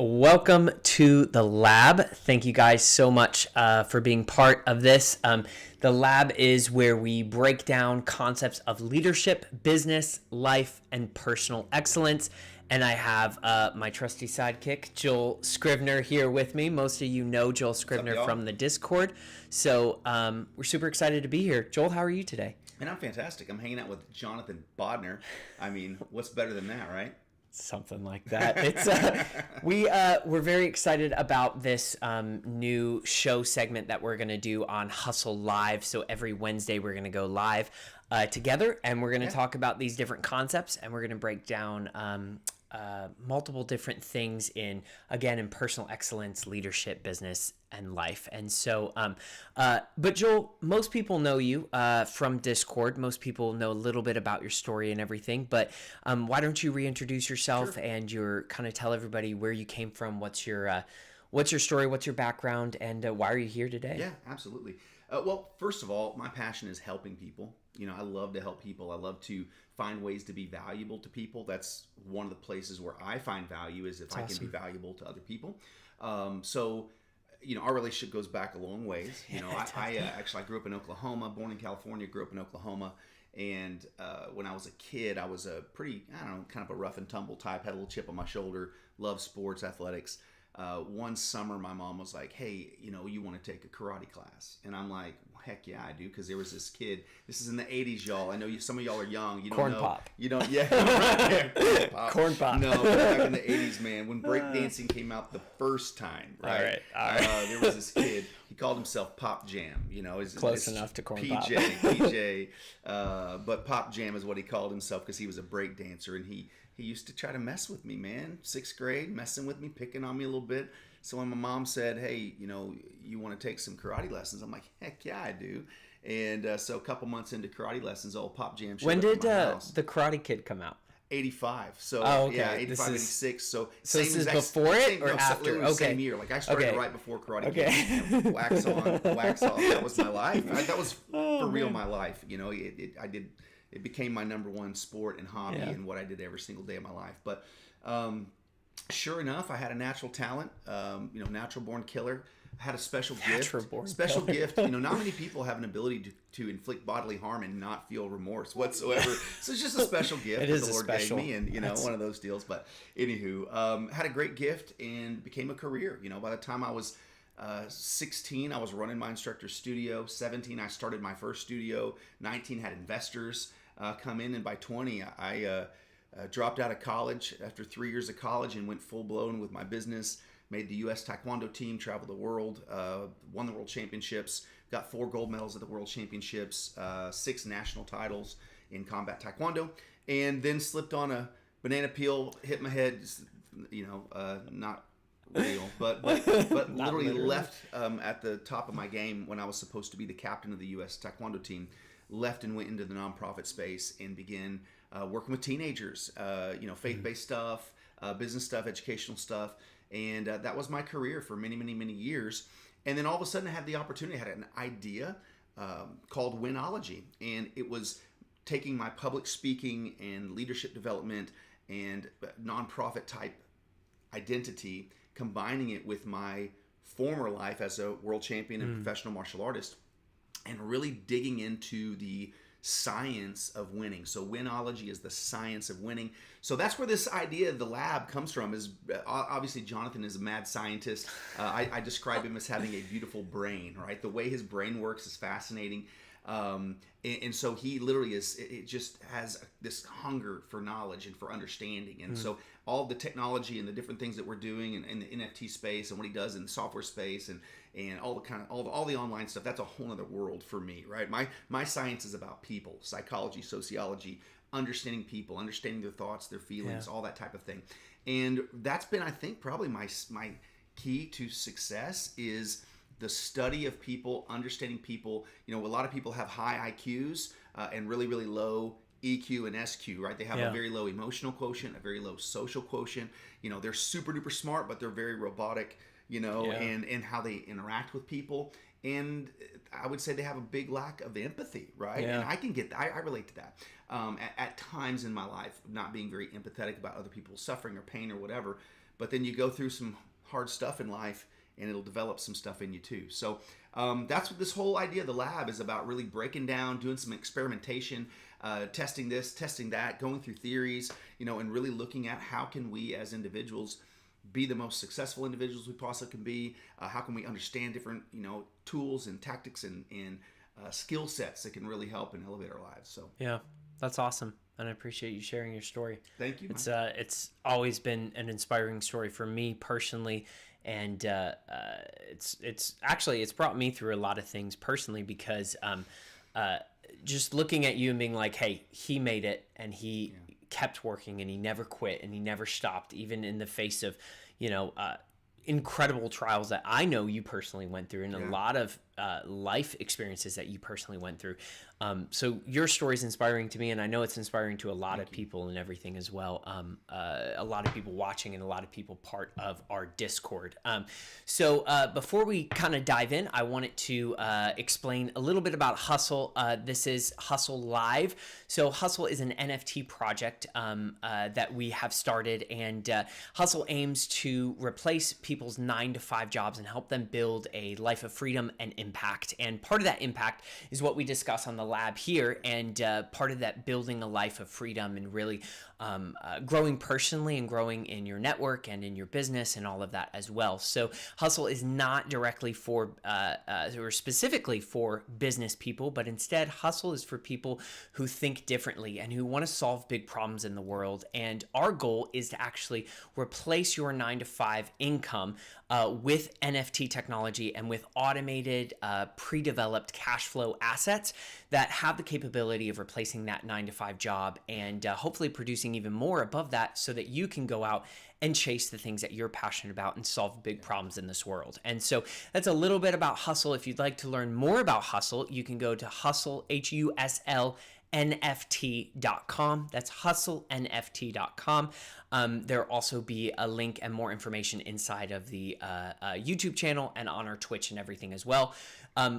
Welcome to the lab. Thank you guys so much for being part of this. The lab is where we break down concepts of leadership, business, life, and personal excellence. And I have my trusty sidekick, Joel Scrivener, here with me. Most of you know Joel Scrivener from the Discord. So we're super excited to be here. Joel, how are you today? Man, I'm fantastic. I'm hanging out with Jonathan Bodnar. I mean, what's better than that, right? Something like that. It's we're very excited about this new show segment that we're going to do on Hustle Live. So every Wednesday we're going to go live together, and we're going to talk about these different concepts, and we're going to break down multiple different things in personal excellence, leadership, business, and life. And so, but Joel, most people know you from Discord. Most people know a little bit about your story and everything, but why don't you reintroduce yourself and kind of tell everybody where you came from, what's your story, what's your background, and why are you here today? Yeah, absolutely. Well, first of all, my passion is helping people. You know, I love to help people. I love to find ways to be valuable to people. That's one of the places where I find value is if I can be valuable to other people. So, you know, our relationship goes back a long ways. You know, I grew up in Oklahoma, born in California, grew up in Oklahoma. And when I was a kid, I was a pretty, kind of a rough and tumble type, had a little chip on my shoulder, loved sports, athletics. One summer, my mom was like, hey, you know, you want to take a karate class? And I'm like, heck yeah, I do. Because there was this kid. This is in the 80s, y'all. I know some of y'all are young. You don't Corn know. pop. You don't, yeah. Right, corn pop. Corn pop. No, but back in the 80s, man, when breakdancing came out the first time, right? All right. There was this kid. He called himself Pop Jam. You know, close enough to corn pop. PJ. But Pop Jam is what he called himself because he was a breakdancer, and he used to try to mess with me, man. 6th grade, messing with me, picking on me a little bit. So when my mom said, hey, you know, you want to take some karate lessons? I'm like, heck yeah, I do. And so a couple months into karate lessons, old Pop Jam showed When up did at my house. the Karate Kid come out? 85. So okay. yeah, 85, 86. So this is before it or after? Okay. Same year. Like I started right before Karate Kid. You know, wax on, wax off. That was my life. That was for real my life. You know, it became my number one sport and hobby and what I did every single day of my life. But sure enough, I had a natural talent, you know, natural born killer. I had a special gift. Gift. You know, not many people have an ability to inflict bodily harm and not feel remorse whatsoever. So it's just a special gift that the Lord gave me, and you know, one of those deals. But anywho, had a great gift and became a career. You know, by the time I was 16, I was running my instructor's studio. 17, I started my first studio. 19, had investors come in, and by 20, I dropped out of college after 3 years of college and went full blown with my business. Made the U.S. Taekwondo team, traveled the world, won the world championships, got 4 gold medals at the world championships, 6 national titles in combat Taekwondo, and then slipped on a banana peel, hit my head, you know, not real, but literally left at the top of my game when I was supposed to be the captain of the U.S. Taekwondo team. Left and went into the nonprofit space and began working with teenagers, you know, faith-based stuff, business stuff, educational stuff. And that was my career for many, many, many years. And then all of a sudden I had the opportunity, I had an idea called Winology. And it was taking my public speaking and leadership development and nonprofit type identity, combining it with my former life as a world champion and professional martial artist, and really digging into the science of winning. So Winology is the science of winning. So that's where this idea of the lab comes from. Is obviously Jonathan is a mad scientist. I describe him as having a beautiful brain, right? The way his brain works is fascinating. And so he literally it just has this hunger for knowledge and for understanding. And so all the technology and the different things that we're doing in the NFT space and what he does in the software space and all the kind of all the online stuff, that's a whole other world for me, right? My science is about people, psychology, sociology, understanding people, understanding their thoughts, their feelings, all that type of thing. And that's been, I think, probably my key to success is the study of people, understanding people. You know, a lot of people have high IQs and really, really low EQ and SQ, right? They have a very low emotional quotient, a very low social quotient. You know, they're super duper smart, but they're very robotic, you know, and how they interact with people. And I would say they have a big lack of empathy, right? And I can get that. I relate to that. At times in my life, not being very empathetic about other people's suffering or pain or whatever. but then you go through some hard stuff in life, and it'll develop some stuff in you too. So that's what this whole idea of the lab is about, really breaking down, doing some experimentation, testing this, testing that, going through theories, and really looking at how can we as individuals be the most successful individuals we possibly can be. How can we understand different, tools and tactics and skill sets that can really help and elevate our lives. So yeah, that's awesome. And I appreciate you sharing your story. Thank you. It's always been an inspiring story for me personally. And it's brought me through a lot of things personally, because just looking at you and being like, hey, he made it, and he kept working, and he never quit, and he never stopped, even in the face of, incredible trials that I know you personally went through, and a lot of life experiences that you personally went through. So your story is inspiring to me, and I know it's inspiring to a lot of people and everything as well. A lot of people watching, and a lot of people part of our Discord. So before we kind of dive in, I wanted to explain a little bit about Hustle. This is Hustle Live. So Hustle is an NFT project that we have started, and Hustle aims to replace people's 9-to-5 jobs and help them build a life of freedom and impact. And part of that impact is what we discuss on the lab here, and part of that building a life of freedom and really growing personally and growing in your network and in your business and all of that as well. So Hustle is not directly for or specifically for business people, but instead Hustle is for people who think differently and who want to solve big problems in the world. And our goal is to actually replace your 9-to-5 income with NFT technology and with automated, pre-developed cash flow assets that have the capability of replacing that 9-to-5 job, and hopefully producing even more above that, so that you can go out and chase the things that you're passionate about and solve big problems in this world. And so that's a little bit about Hustle. If you'd like to learn more about Hustle, you can go to Hustle, HUSL, NFT.com. That's hustlenft.com. There'll also be a link and more information inside of the YouTube channel and on our Twitch and everything as well.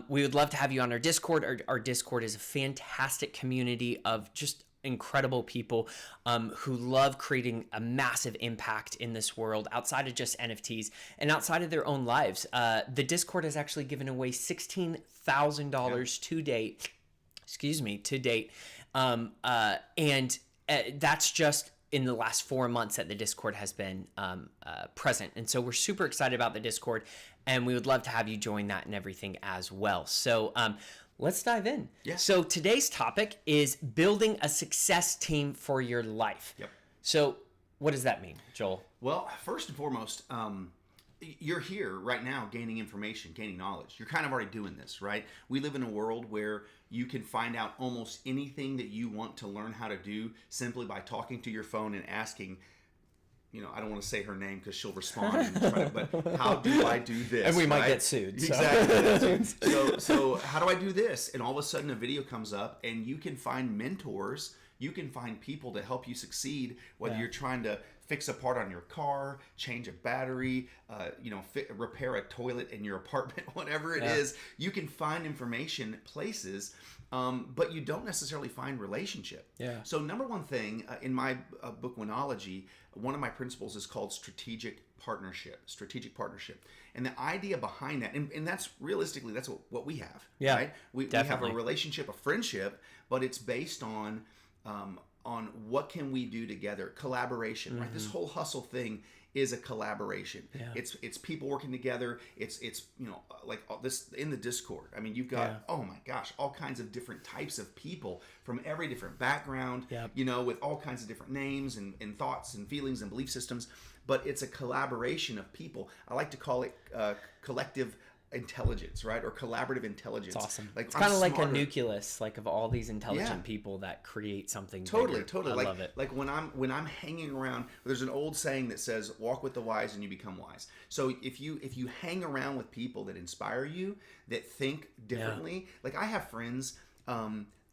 We would love to have you on our Discord. Our Discord is a fantastic community of just incredible people who love creating a massive impact in this world outside of just NFTs and outside of their own lives. The Discord has actually given away $16,000 to date. And that's just in the last 4 months that the Discord has been present. And so we're super excited about the Discord, and we would love to have you join that and everything as well. So let's dive in. Yeah. So today's topic is building a success team for your life. Yep. So what does that mean, Joel? Well, first and foremost, you're here right now gaining information, gaining knowledge. You're kind of already doing this, right? We live in a world where you can find out almost anything that you want to learn how to do simply by talking to your phone and asking, I don't want to say her name because she'll respond, but how do I do this? And we might get sued. So. Exactly. So how do I do this? And all of a sudden a video comes up, and you can find mentors. You can find people to help you succeed, whether you're trying to fix a part on your car, change a battery, repair a toilet in your apartment, whatever it is. You can find information places, but you don't necessarily find relationship. Yeah. So number one thing in my book, Winology, one of my principles is called strategic partnership. And the idea behind that, and that's realistically, that's what we have. Yeah, right? We have a relationship, a friendship, but it's based on what can we do together, collaboration, right? This whole hustle thing is a collaboration. Yeah. It's people working together. It's like this in the Discord. I mean, you've got oh my gosh, all kinds of different types of people from every different background. Yep. With all kinds of different names and thoughts and feelings and belief systems. But it's a collaboration of people. I like to call it collective intelligence, right? Or collaborative intelligence. It's awesome. Like, it's kind of like a nucleus, like of all these intelligent people that create something bigger. Totally. I love it. Like when I'm hanging around, there's an old saying that says, "Walk with the wise and you become wise." So if you hang around with people that inspire you, that think differently, like I have friends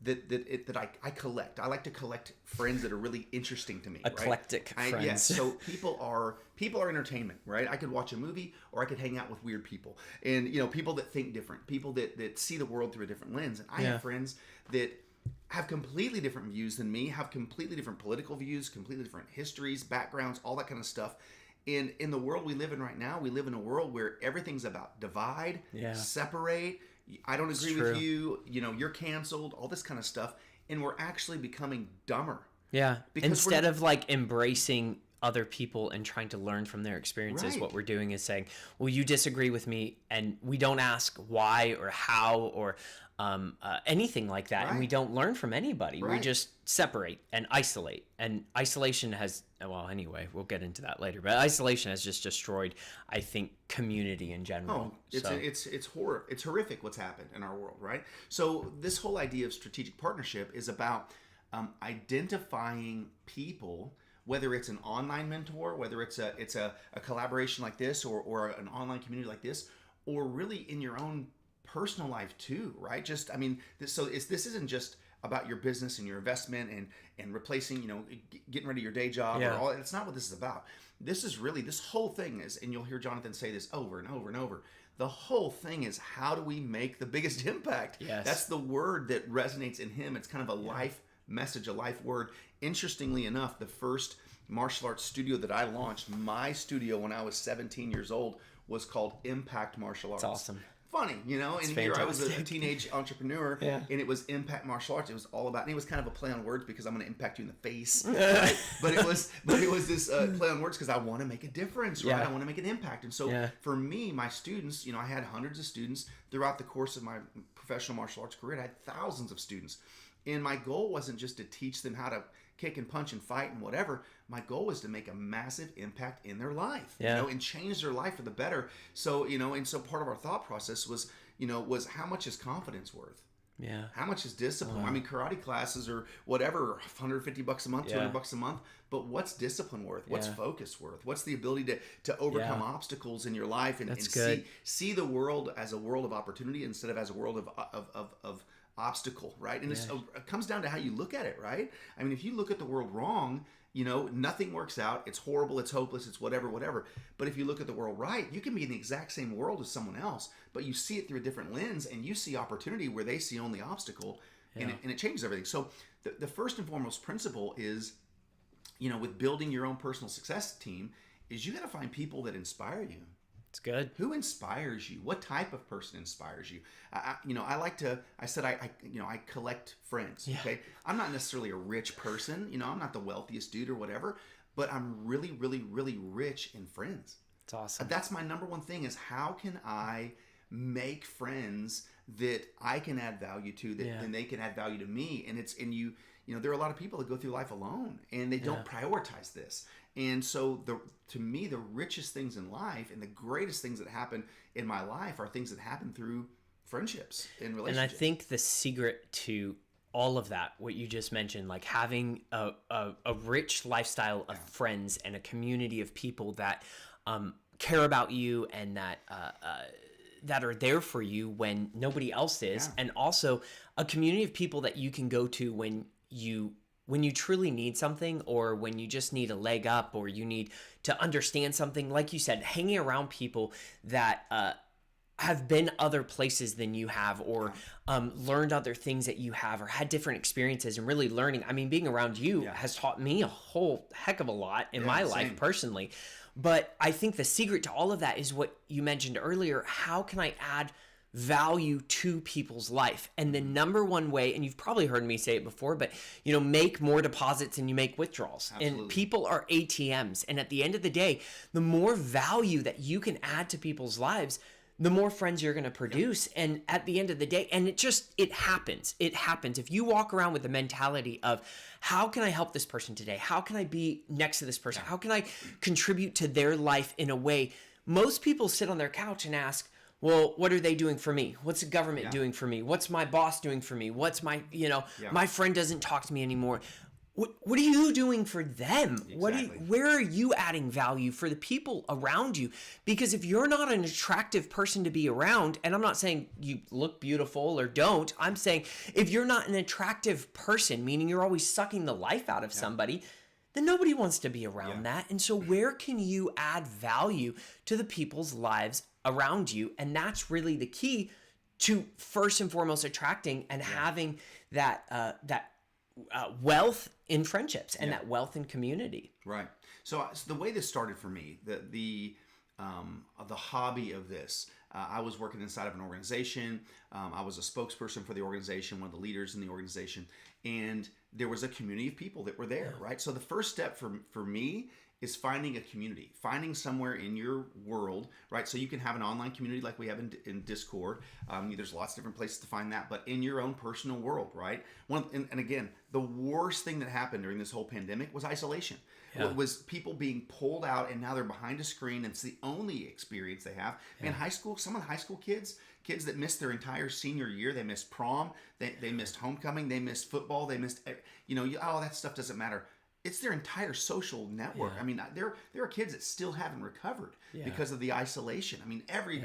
that I collect. I like to collect friends that are really interesting to me. Eclectic friends. Yes. So people are entertainment, right? I could watch a movie, or I could hang out with weird people, and people that think different, people that see the world through a different lens. And I have friends that have completely different views than me, have completely different political views, completely different histories, backgrounds, all that kind of stuff. in the world we live in right now, we live in a world where everything's about divide, separate. I don't agree with you. You're canceled. All this kind of stuff, and we're actually becoming dumber. Yeah. Because instead of like embracing other people and trying to learn from their experiences, what we're doing is saying, well, you disagree with me, and we don't ask why or how or anything like that. And we don't learn from anybody. We just separate and isolate. And isolation has, well, anyway, we'll get into that later, but isolation has just destroyed, I think, community in general. It's horrific what's happened in our world, right? So this whole idea of strategic partnership is about identifying people, whether it's an online mentor, whether it's a collaboration like this, or an online community like this, or really in your own personal life too, right? This isn't just about your business and your investment and replacing, getting rid of your day job or all. It's not what this is about. This is really, this whole thing is, and you'll hear Jonathan say this over and over and over, the whole thing is, how do we make the biggest impact? Yes. That's the word that resonates in him. It's kind of a life message, a life word. Interestingly enough, the first martial arts studio that I launched, my studio when I was 17 years old, was called Impact Martial Arts. That's awesome. Funny, and here I was a teenage entrepreneur, and it was Impact Martial Arts. It was all about, and it was kind of a play on words because I'm going to impact you in the face, right? but it was this play on words because I want to make a difference, right? I want to make an impact. And so for me, my students, I had hundreds of students throughout the course of my professional martial arts career. I had thousands of students. And my goal wasn't just to teach them how to kick and punch and fight and whatever. My goal was to make a massive impact in their life, and change their life for the better. So, and so part of our thought process was how much is confidence worth? Yeah. How much is discipline? I mean, karate classes or whatever, $150 a month, $200 a month. But what's discipline worth? What's focus worth? What's the ability to overcome obstacles in your life and see the world as a world of opportunity instead of as a world of obstacle, right? And it comes down to how you look at it, right? I mean, if you look at the world wrong, nothing works out. It's horrible. It's hopeless. It's whatever. But if you look at the world right, you can be in the exact same world as someone else, but you see it through a different lens, and you see opportunity where they see only obstacle, and it changes everything. So the first and foremost principle is, with building your own personal success team, is you got to find people that inspire you. It's good. Who inspires you? What type of person inspires you? I collect friends. Yeah. Okay. I'm not necessarily a rich person. I'm not the wealthiest dude or whatever, but I'm really, really, really rich in friends. It's awesome. That's my number one thing, is how can I make friends that I can add value to, and they can add value to me. And there are a lot of people that go through life alone, and they don't prioritize this. And so to me, the richest things in life and the greatest things that happen in my life are things that happen through friendships and relationships. And I think the secret to all of that, what you just mentioned, like having a rich lifestyle of friends and a community of people that care about you and that are there for you when nobody else is, and also a community of people that you can go to when you truly need something, or when you just need a leg up, or you need to understand something. Like you said, hanging around people that have been other places than you have, or learned other things that you have, or had different experiences, and really learning. I mean, being around you has taught me a whole heck of a lot in my life personally. But I think the secret to all of that is what you mentioned earlier. How can I add value to people's life? And the number one way, and you've probably heard me say it before, but make more deposits than you make withdrawals. Absolutely. And people are ATMs. And at the end of the day, the more value that you can add to people's lives, the more friends you're going to produce. And at the end of the day, and it happens. If you walk around with the mentality of, how can I help this person today? How can I be next to this person? How can I contribute to their life in a way? Most people sit on their couch and ask, well, what are they doing for me? What's the government doing for me? What's my boss doing for me? What's my, my friend doesn't talk to me anymore. What are you doing for them? Exactly. Where are you adding value for the people around you? Because if you're not an attractive person to be around, and I'm not saying you look beautiful or don't, I'm saying if you're not an attractive person, meaning you're always sucking the life out of somebody, then nobody wants to be around that. And so where can you add value to the people's lives around you? And that's really the key to, first and foremost, attracting and having that wealth in friendships and that wealth in community. Right. So the way this started for me, the hobby of this, I was working inside of an organization. I was a spokesperson for the organization, one of the leaders in the organization, and there was a community of people that were there, right? So the first step for me is finding a community, finding somewhere in your world, right? So you can have an online community like we have in Discord. There's lots of different places to find that, but in your own personal world, right? And again, the worst thing that happened during this whole pandemic was isolation. It was people being pulled out, and now they're behind a screen, and it's the only experience they have. Man, high school, some of the high school kids that missed their entire senior year, they missed prom, they missed homecoming, they missed football, they missed, that stuff doesn't matter. It's their entire social network. I mean, there are kids that still haven't recovered because of the isolation. I mean, every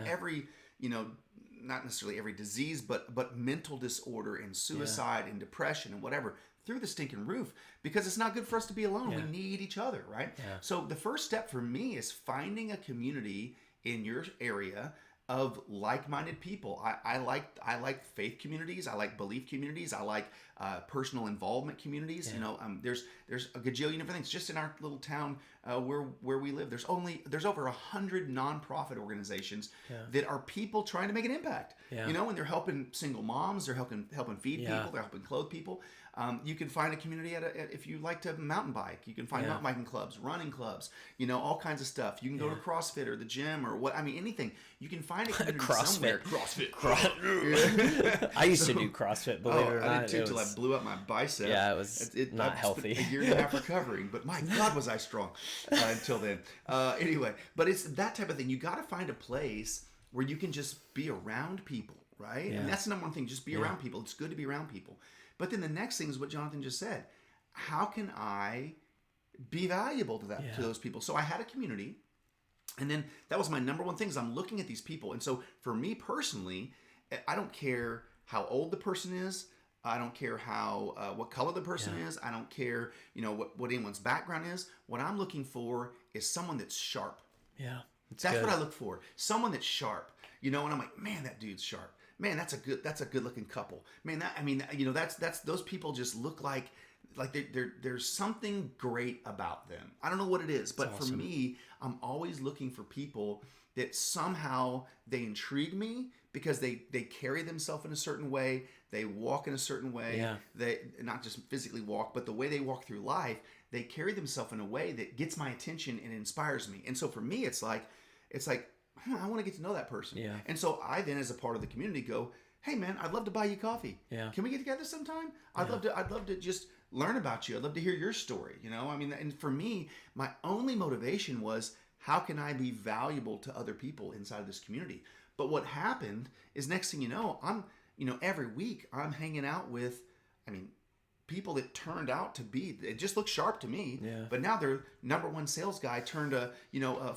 not necessarily every disease, but mental disorder and suicide and depression and whatever through the stinking roof, because it's not good for us to be alone. We need each other, right? So the first step for me is finding a community in your area of like-minded people. I like faith communities. I like belief communities. I like personal involvement communities. There's a gajillion different things. Just in our little town where we live, there's over 100 nonprofit organizations that are people trying to make an impact. And they're helping single moms. They're helping feed people. They're helping clothe people. You can find a community if you like to mountain bike. You can find mountain biking clubs, running clubs, all kinds of stuff. You can go to CrossFit or the gym or anything. You can find a community somewhere. CrossFit. I used to do CrossFit, believe it or not. I did too, until I blew up my bicep. Yeah, it was not healthy. A year and a half recovering, but my God, was I strong until then. Anyway, but it's that type of thing. You got to find a place where you can just be around people, right? And that's the number one thing, just be around people. It's good to be around people. But then the next thing is what Jonathan just said. How can I be valuable to to those people? So I had a community, and then that was my number one thing, is I'm looking at these people. And so for me personally, I don't care how old the person is. I don't care what color the person is. I don't care, what anyone's background is. What I'm looking for is someone that's sharp. Yeah. That's what I look for. Someone that's sharp. And I'm like, man, that dude's sharp. Man, that's a good looking couple. Man, that's those people just look like there's something great about them. I don't know what it is, but for me, I'm always looking for people that somehow they intrigue me because they carry themselves in a certain way. They walk in a certain way. Yeah. They not just physically walk, but the way they walk through life, they carry themselves in a way that gets my attention and inspires me. And so for me, it's like, I want to get to know that person. Yeah. And so I then, as a part of the community, go, hey man, I'd love to buy you coffee. Yeah. Can we get together sometime? I'd love to just learn about you. I'd love to hear your story. And for me, my only motivation was, how can I be valuable to other people inside of this community? But what happened is, next thing you know, I'm, every week I'm hanging out with, people that turned out to be, it just looked sharp to me, but now their number one sales guy turned a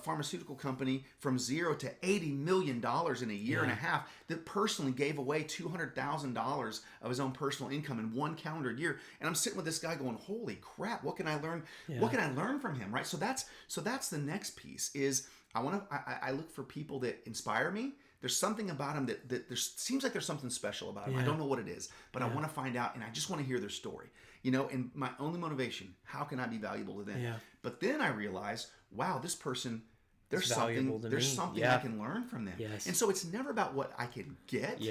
pharmaceutical company from $0 to $80 million in a year and a half, that personally gave away $200,000 of his own personal income in one calendar year. And I'm sitting with this guy going, holy crap, what can I learn? What can I learn from him? Right. So that's the next piece, is I look for people that inspire me. There's something about them that there seems like there's something special about them. Yeah. I don't know what it is, but I want to find out, and I just want to hear their story. And my only motivation, how can I be valuable to them? Yeah. But then I realize, wow, this person, there's something I can learn from them. Yes. And so it's never about what I can get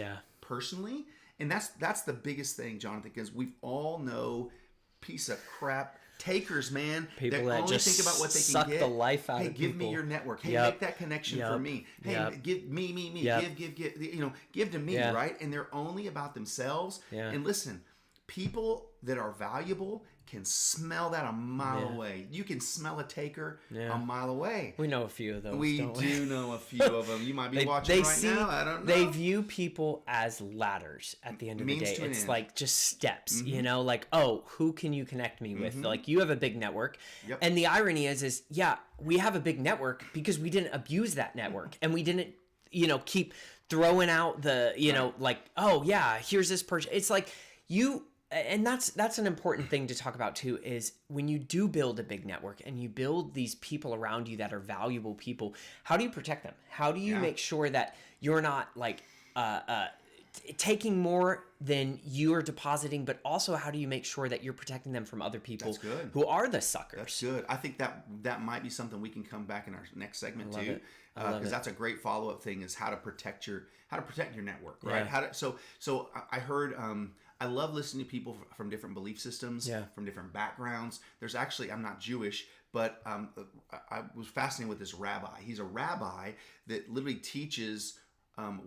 personally. And that's the biggest thing, Jonathan, because we all know piece of crap takers, man. People that only think about what they can get. The life out of people. Hey, give me your network. Hey, make that connection for me. Hey, give me. Give to me, right? And they're only about themselves. Yeah. And listen, people that are valuable can smell that a mile away. You can smell a taker a mile away. We know a few of those. We do know a few of them. You might be watching now. I don't know. They view people as ladders at the end of the day. It's like just steps, like, oh, who can you connect me with? Like, you have a big network. Yep. And the irony is we have a big network because we didn't abuse that network, and we didn't, keep throwing out the, like, oh yeah, here's this person. It's like and that's an important thing to talk about too, is when you do build a big network and you build these people around you that are valuable people, how do you protect them? How do you make sure that you're not like taking more than you are depositing, but also how do you make sure that you're protecting them from other people who are the suckers? That's good. I think that might be something we can come back in our next segment too, because that's a great follow-up thing, is how to protect your network, right? So I heard. I love listening to people from different belief systems, from different backgrounds. There's actually, I'm not Jewish, but I was fascinated with this rabbi. He's a rabbi that literally teaches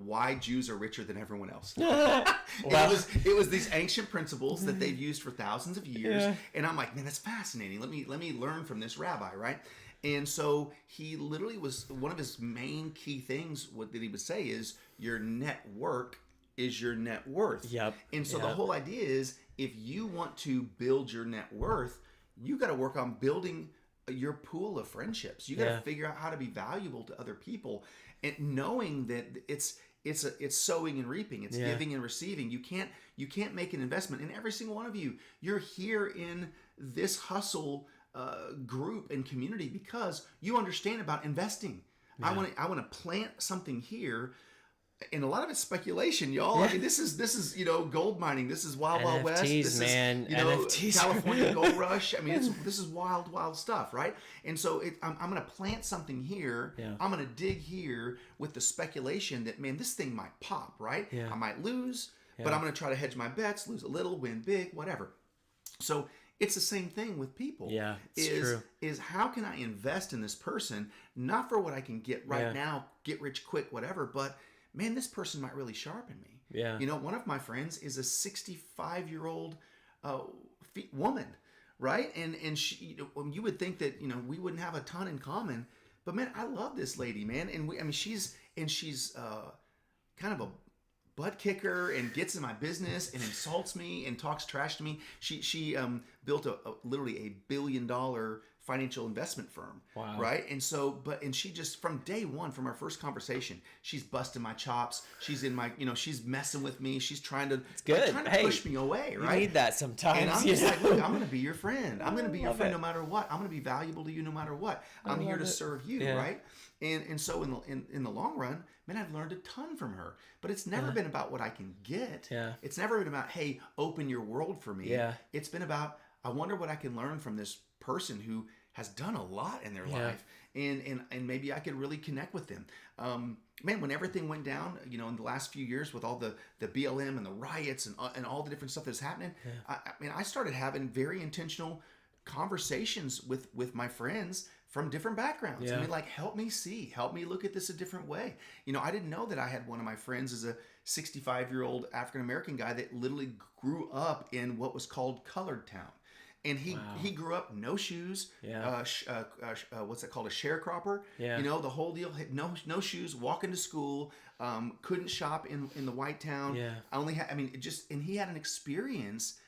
why Jews are richer than everyone else. It was these ancient principles that they've used for thousands of years, and I'm like, man, that's fascinating. Let me learn from this rabbi, right? And so he literally was, one of his main key things that he would say is your network is your net worth. Yep. And so the whole idea is, if you want to build your net worth, you got to work on building your pool of friendships. You got to figure out how to be valuable to other people, and knowing that it's sowing and reaping, it's giving and receiving. You can't make an investment in every single one of you. You're here in this hustle group and community because you understand about investing. I want to plant something here. And a lot of it's speculation, y'all. I mean, this is gold mining. This is wild west. This man. is NFTs. California gold rush. I mean, this is wild stuff, right? And so I'm going to plant something here. Yeah. I'm going to dig here with the speculation that, man, this thing might pop, right? Yeah. I might lose, but I'm going to try to hedge my bets, lose a little, win big, whatever. So it's the same thing with people. Yeah, it's true. Is how can I invest in this person, not for what I can get right now, get rich quick, whatever, but man, this person might really sharpen me. Yeah. One of my friends is a 65-year-old woman, right? And she, you would think that, we wouldn't have a ton in common, but man, I love this lady, man. And she's kind of a butt kicker and gets in my business and insults me and talks trash to me. She built literally $1 billion financial investment firm. Wow. Right. And so, and she just, from day one, from our first conversation, she's busting my chops. She's in my, she's messing with me. She's trying to push me away. Right. You need that sometimes. And I'm just like, look, I'm going to be your friend. I'm going to be your friend no matter what. I'm going to be valuable to you no matter what. I'm here to serve you. Right. And so in the long run, man, I've learned a ton from her. But it's never been about what I can get. Yeah. It's never been about, hey, open your world for me. Yeah. It's been about, I wonder what I can learn from this person who has done a lot in their life, and maybe I could really connect with them. Man, when everything went down, in the last few years with all the BLM and the riots and all the different stuff that's happening, I started having very intentional conversations with my friends from different backgrounds. I mean, like, help me look at this a different way. I didn't know that I had one of my friends as a 65-year-old African-American guy that literally grew up in what was called Colored Town. And he grew up no shoes, what's that called, a sharecropper? Yeah. The whole deal, no shoes, walking to school, couldn't shop in the white town. Yeah. And he had an experience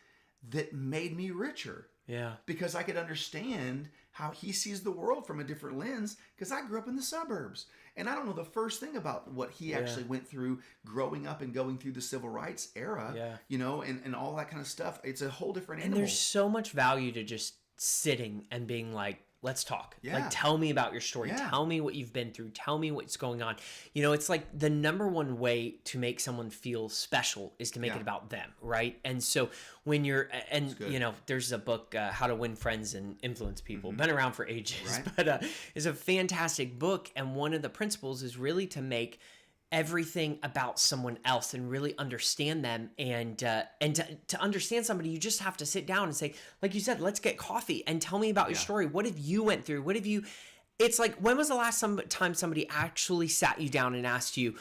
that made me richer. Yeah. Because I could understand how he sees the world from a different lens, because I grew up in the suburbs. And I don't know the first thing about what he actually went through growing up and going through the civil rights era, and all that kind of stuff. It's a whole different animal. And there's so much value to just sitting and being like, let's talk. Yeah. Like, tell me about your story. Yeah. Tell me what you've been through. Tell me what's going on. It's like the number one way to make someone feel special is to make it about them, right? And so when there's a book, How to Win Friends and Influence People, been around for ages, but it's a fantastic book. And one of the principles is really to make everything about someone else and really understand them, and to understand somebody, you just have to sit down and say, like you said, let's get coffee and tell me about your story. What have you went through? It's like, when was the last time somebody actually sat you down and asked you,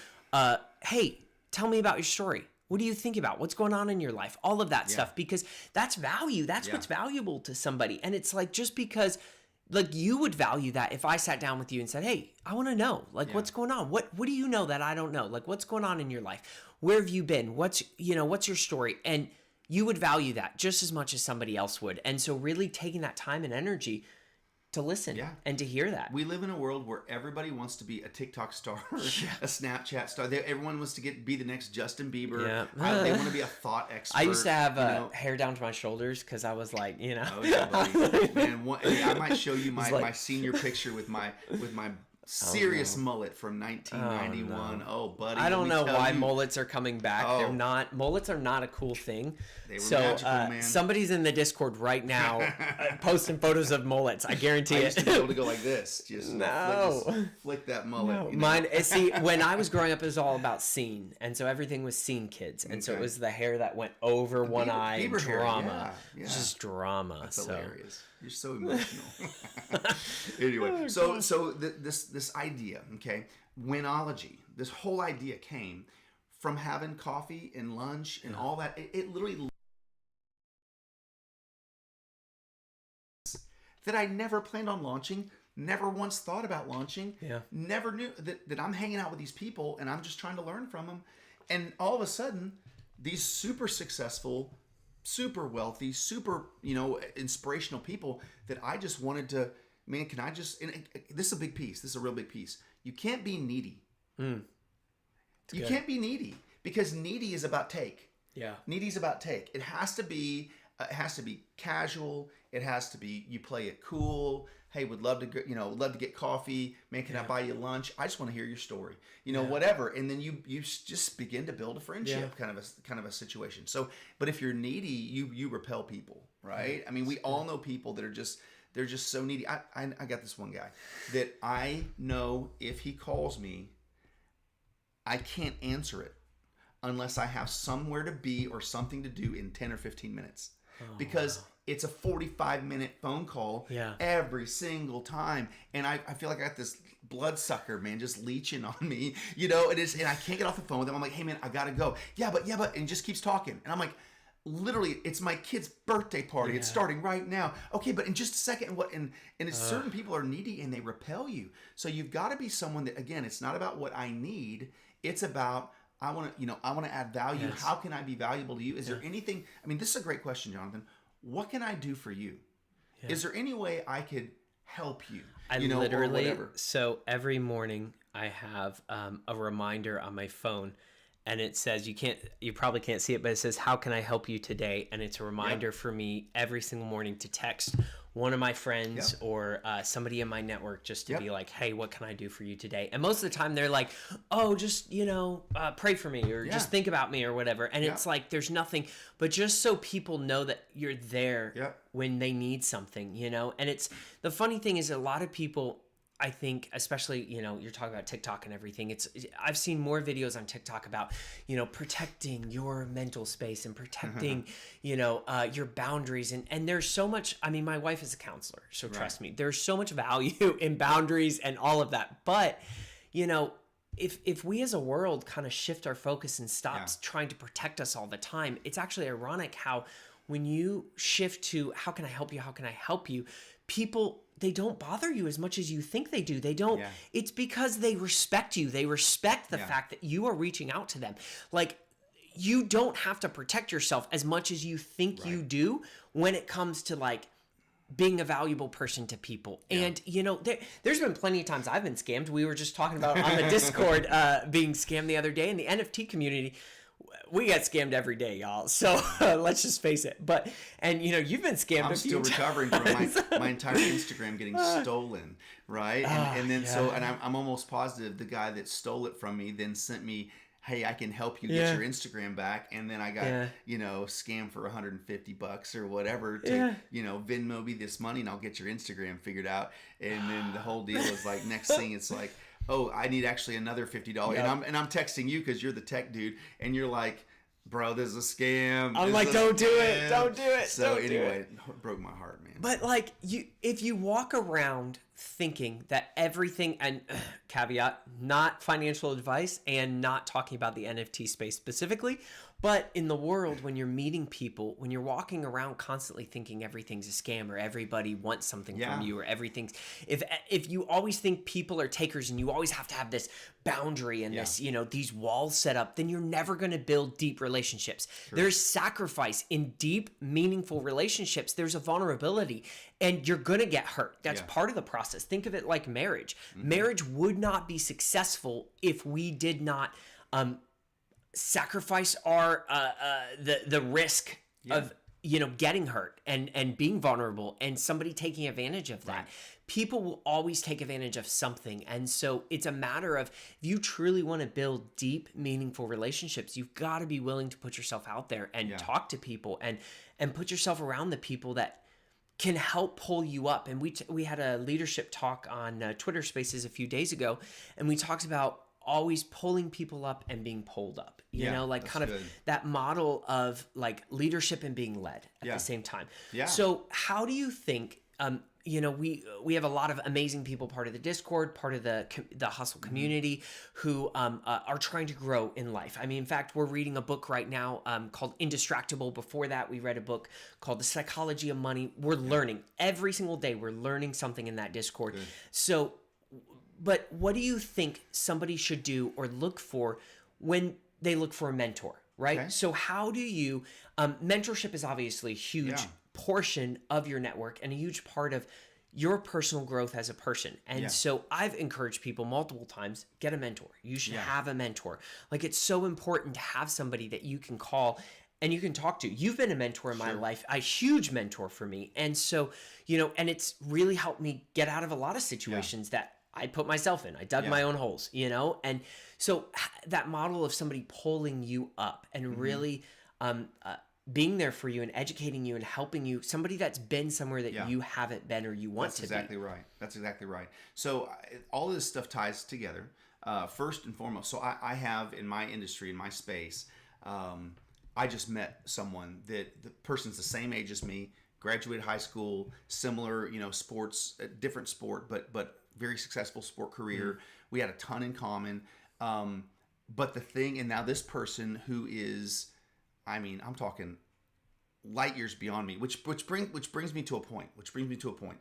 hey, tell me about your story? What do you think about? What's going on in your life? All of that stuff, because that's value. That's what's valuable to somebody. And it's like, just because, like, you would value that if I sat down with you and said, hey, I want to know, like, what's going on? What do you know that I don't know? Like, what's going on in your life? Where have you been? What's your story? And you would value that just as much as somebody else would. And so really taking that time and energy to listen and to hear that. We live in a world where everybody wants to be a TikTok star, a Snapchat star. Everyone wants to be the next Justin Bieber. Yeah. They want to be a thought expert. I used to have hair down to my shoulders because I was like, Oh, yeah, buddy. Man, I might show you my senior picture with my serious mullet from 1991. Oh, buddy. I don't know why mullets are coming back. They're not. Mullets are not a cool thing. They were magical, man. Somebody's in the Discord right now posting photos of mullets. I guarantee it. I used to be able to go like this. Just flick that mullet. No. Mine. See, when I was growing up, it was all about scene, and so everything was scene kids, and so it was the hair that went over one eye. And drama. Yeah. It's just drama. That's hilarious. You're so emotional. Anyway, so this idea, okay, winology, this whole idea came from having coffee and lunch and all that. It literally that I never planned on launching, never once thought about launching, never knew that I'm hanging out with these people and I'm just trying to learn from them. And all of a sudden, these super successful, super wealthy, super, inspirational people that I just wanted to, man, can I just, and this is a big piece. This is a real big piece. You can't be needy. You can't be needy because needy is about take. Yeah. Needy is about take. It has to be casual. It has to be, you play it cool. Hey, would love to get coffee. Man, can I buy you lunch? I just want to hear your story. Whatever. And then you just begin to build a friendship, kind of a situation. So, but if you're needy, you repel people, right? I mean, we all know people that are they're just so needy. I got this one guy that I know if he calls me, I can't answer it unless I have somewhere to be or something to do in 10 or 15 minutes. Because it's a 45-minute phone call every single time. And I feel like I got this bloodsucker, man, just leeching on me, and I can't get off the phone with him. I'm like, hey, man, I got to go. Yeah, but, and he just keeps talking. And I'm like, literally, it's my kid's birthday party. It's starting right now. Okay, but in just a second, and it's certain people are needy and they repel you. So you've got to be someone that, again, it's not about what I need. It's about, I want to add value. Yes. How can I be valuable to you? Is there anything, this is a great question, Jonathan. What can I do for you? Yeah. Is there any way I could help you? Literally, or whatever? So every morning I have a reminder on my phone, and it says, you probably can't see it, but it says, how can I help you today? And it's a reminder for me every single morning to text one of my friends or somebody in my network just to be like, hey, what can I do for you today? And most of the time they're like, oh, just, pray for me or just think about me or whatever. And it's like, there's nothing, but just so people know that you're there when they need something, and it's, the funny thing is a lot of people, I think, especially, you're talking about TikTok and everything. I've seen more videos on TikTok about, protecting your mental space and protecting, your boundaries. And there's so much, my wife is a counselor, so trust me, there's so much value in boundaries and all of that. But, if we as a world kind of shift our focus and stops trying to protect us all the time, it's actually ironic how when you shift to, how can I help you? How can I help you? People, they don't bother you as much as you think they do. They don't. Yeah. It's because they respect you. They respect the fact that you are reaching out to them. Like, you don't have to protect yourself as much as you think you do when it comes to like being a valuable person to people. Yeah. And there's been plenty of times I've been scammed. We were just talking about on the Discord being scammed the other day in the NFT community. We get scammed every day, y'all. So let's just face it. But you've been scammed. I'm still recovering from my entire Instagram getting stolen, right? And then I'm almost positive the guy that stole it from me then sent me, hey, I can help you get your Instagram back. And then I got scammed for $150 or whatever to Venmo me this money and I'll get your Instagram figured out. And then the whole deal is like, next thing it's like, oh, I need actually another $50. Yep. And I'm texting you because you're the tech dude, and you're like, bro, this is a scam. I'm like, don't do it. Don't do it. So anyway, it broke my heart, man. But like, if you walk around thinking that everything, and caveat, not financial advice and not talking about the NFT space specifically, but in the world, when you're meeting people, when you're walking around constantly thinking everything's a scam or everybody wants something from you or everything's, if you always think people are takers and you always have to have this boundary and this, these walls set up, then you're never going to build deep relationships. True. There's sacrifice in deep, meaningful relationships. There's a vulnerability and you're going to get hurt. That's part of the process. Think of it like marriage. Mm-hmm. Marriage would not be successful if we did not, sacrifice our the risk of getting hurt and being vulnerable and somebody taking advantage of that. Right. People will always take advantage of something. And so it's a matter of, if you truly want to build deep, meaningful relationships, you've got to be willing to put yourself out there and talk to people and put yourself around the people that can help pull you up. And we had a leadership talk on Twitter Spaces a few days ago, and we talked about always pulling people up and being pulled up, kind of that model of like leadership and being led at the same time. Yeah. So how do you think, we have a lot of amazing people, part of the Discord, part of the Hustle community, who are trying to grow in life. I mean, in fact, we're reading a book right now called Indistractable. Before that, we read a book called The Psychology of Money. We're learning every single day. We're learning something in that Discord. Good. So, but what do you think somebody should do or look for when they look for a mentor, right? Okay. So how do you, mentorship is obviously a huge portion of your network and a huge part of your personal growth as a person. And so I've encouraged people multiple times, get a mentor. You should have a mentor. Like, it's so important to have somebody that you can call and you can talk to. You've been a mentor in my life, a huge mentor for me. And so, and it's really helped me get out of a lot of situations that I put myself in. I dug my own holes, and so that model of somebody pulling you up and really being there for you and educating you and helping you, somebody that's been somewhere that you haven't been or you want to be. That's exactly right. So all of this stuff ties together. First and foremost, so I have in my industry, in my space, I just met someone that the person's the same age as me, graduated high school, similar, sports, different sport, but very successful sport career. We had a ton in common. But the thing, and now this person who is, I'm talking light years beyond me, which brings me to a point.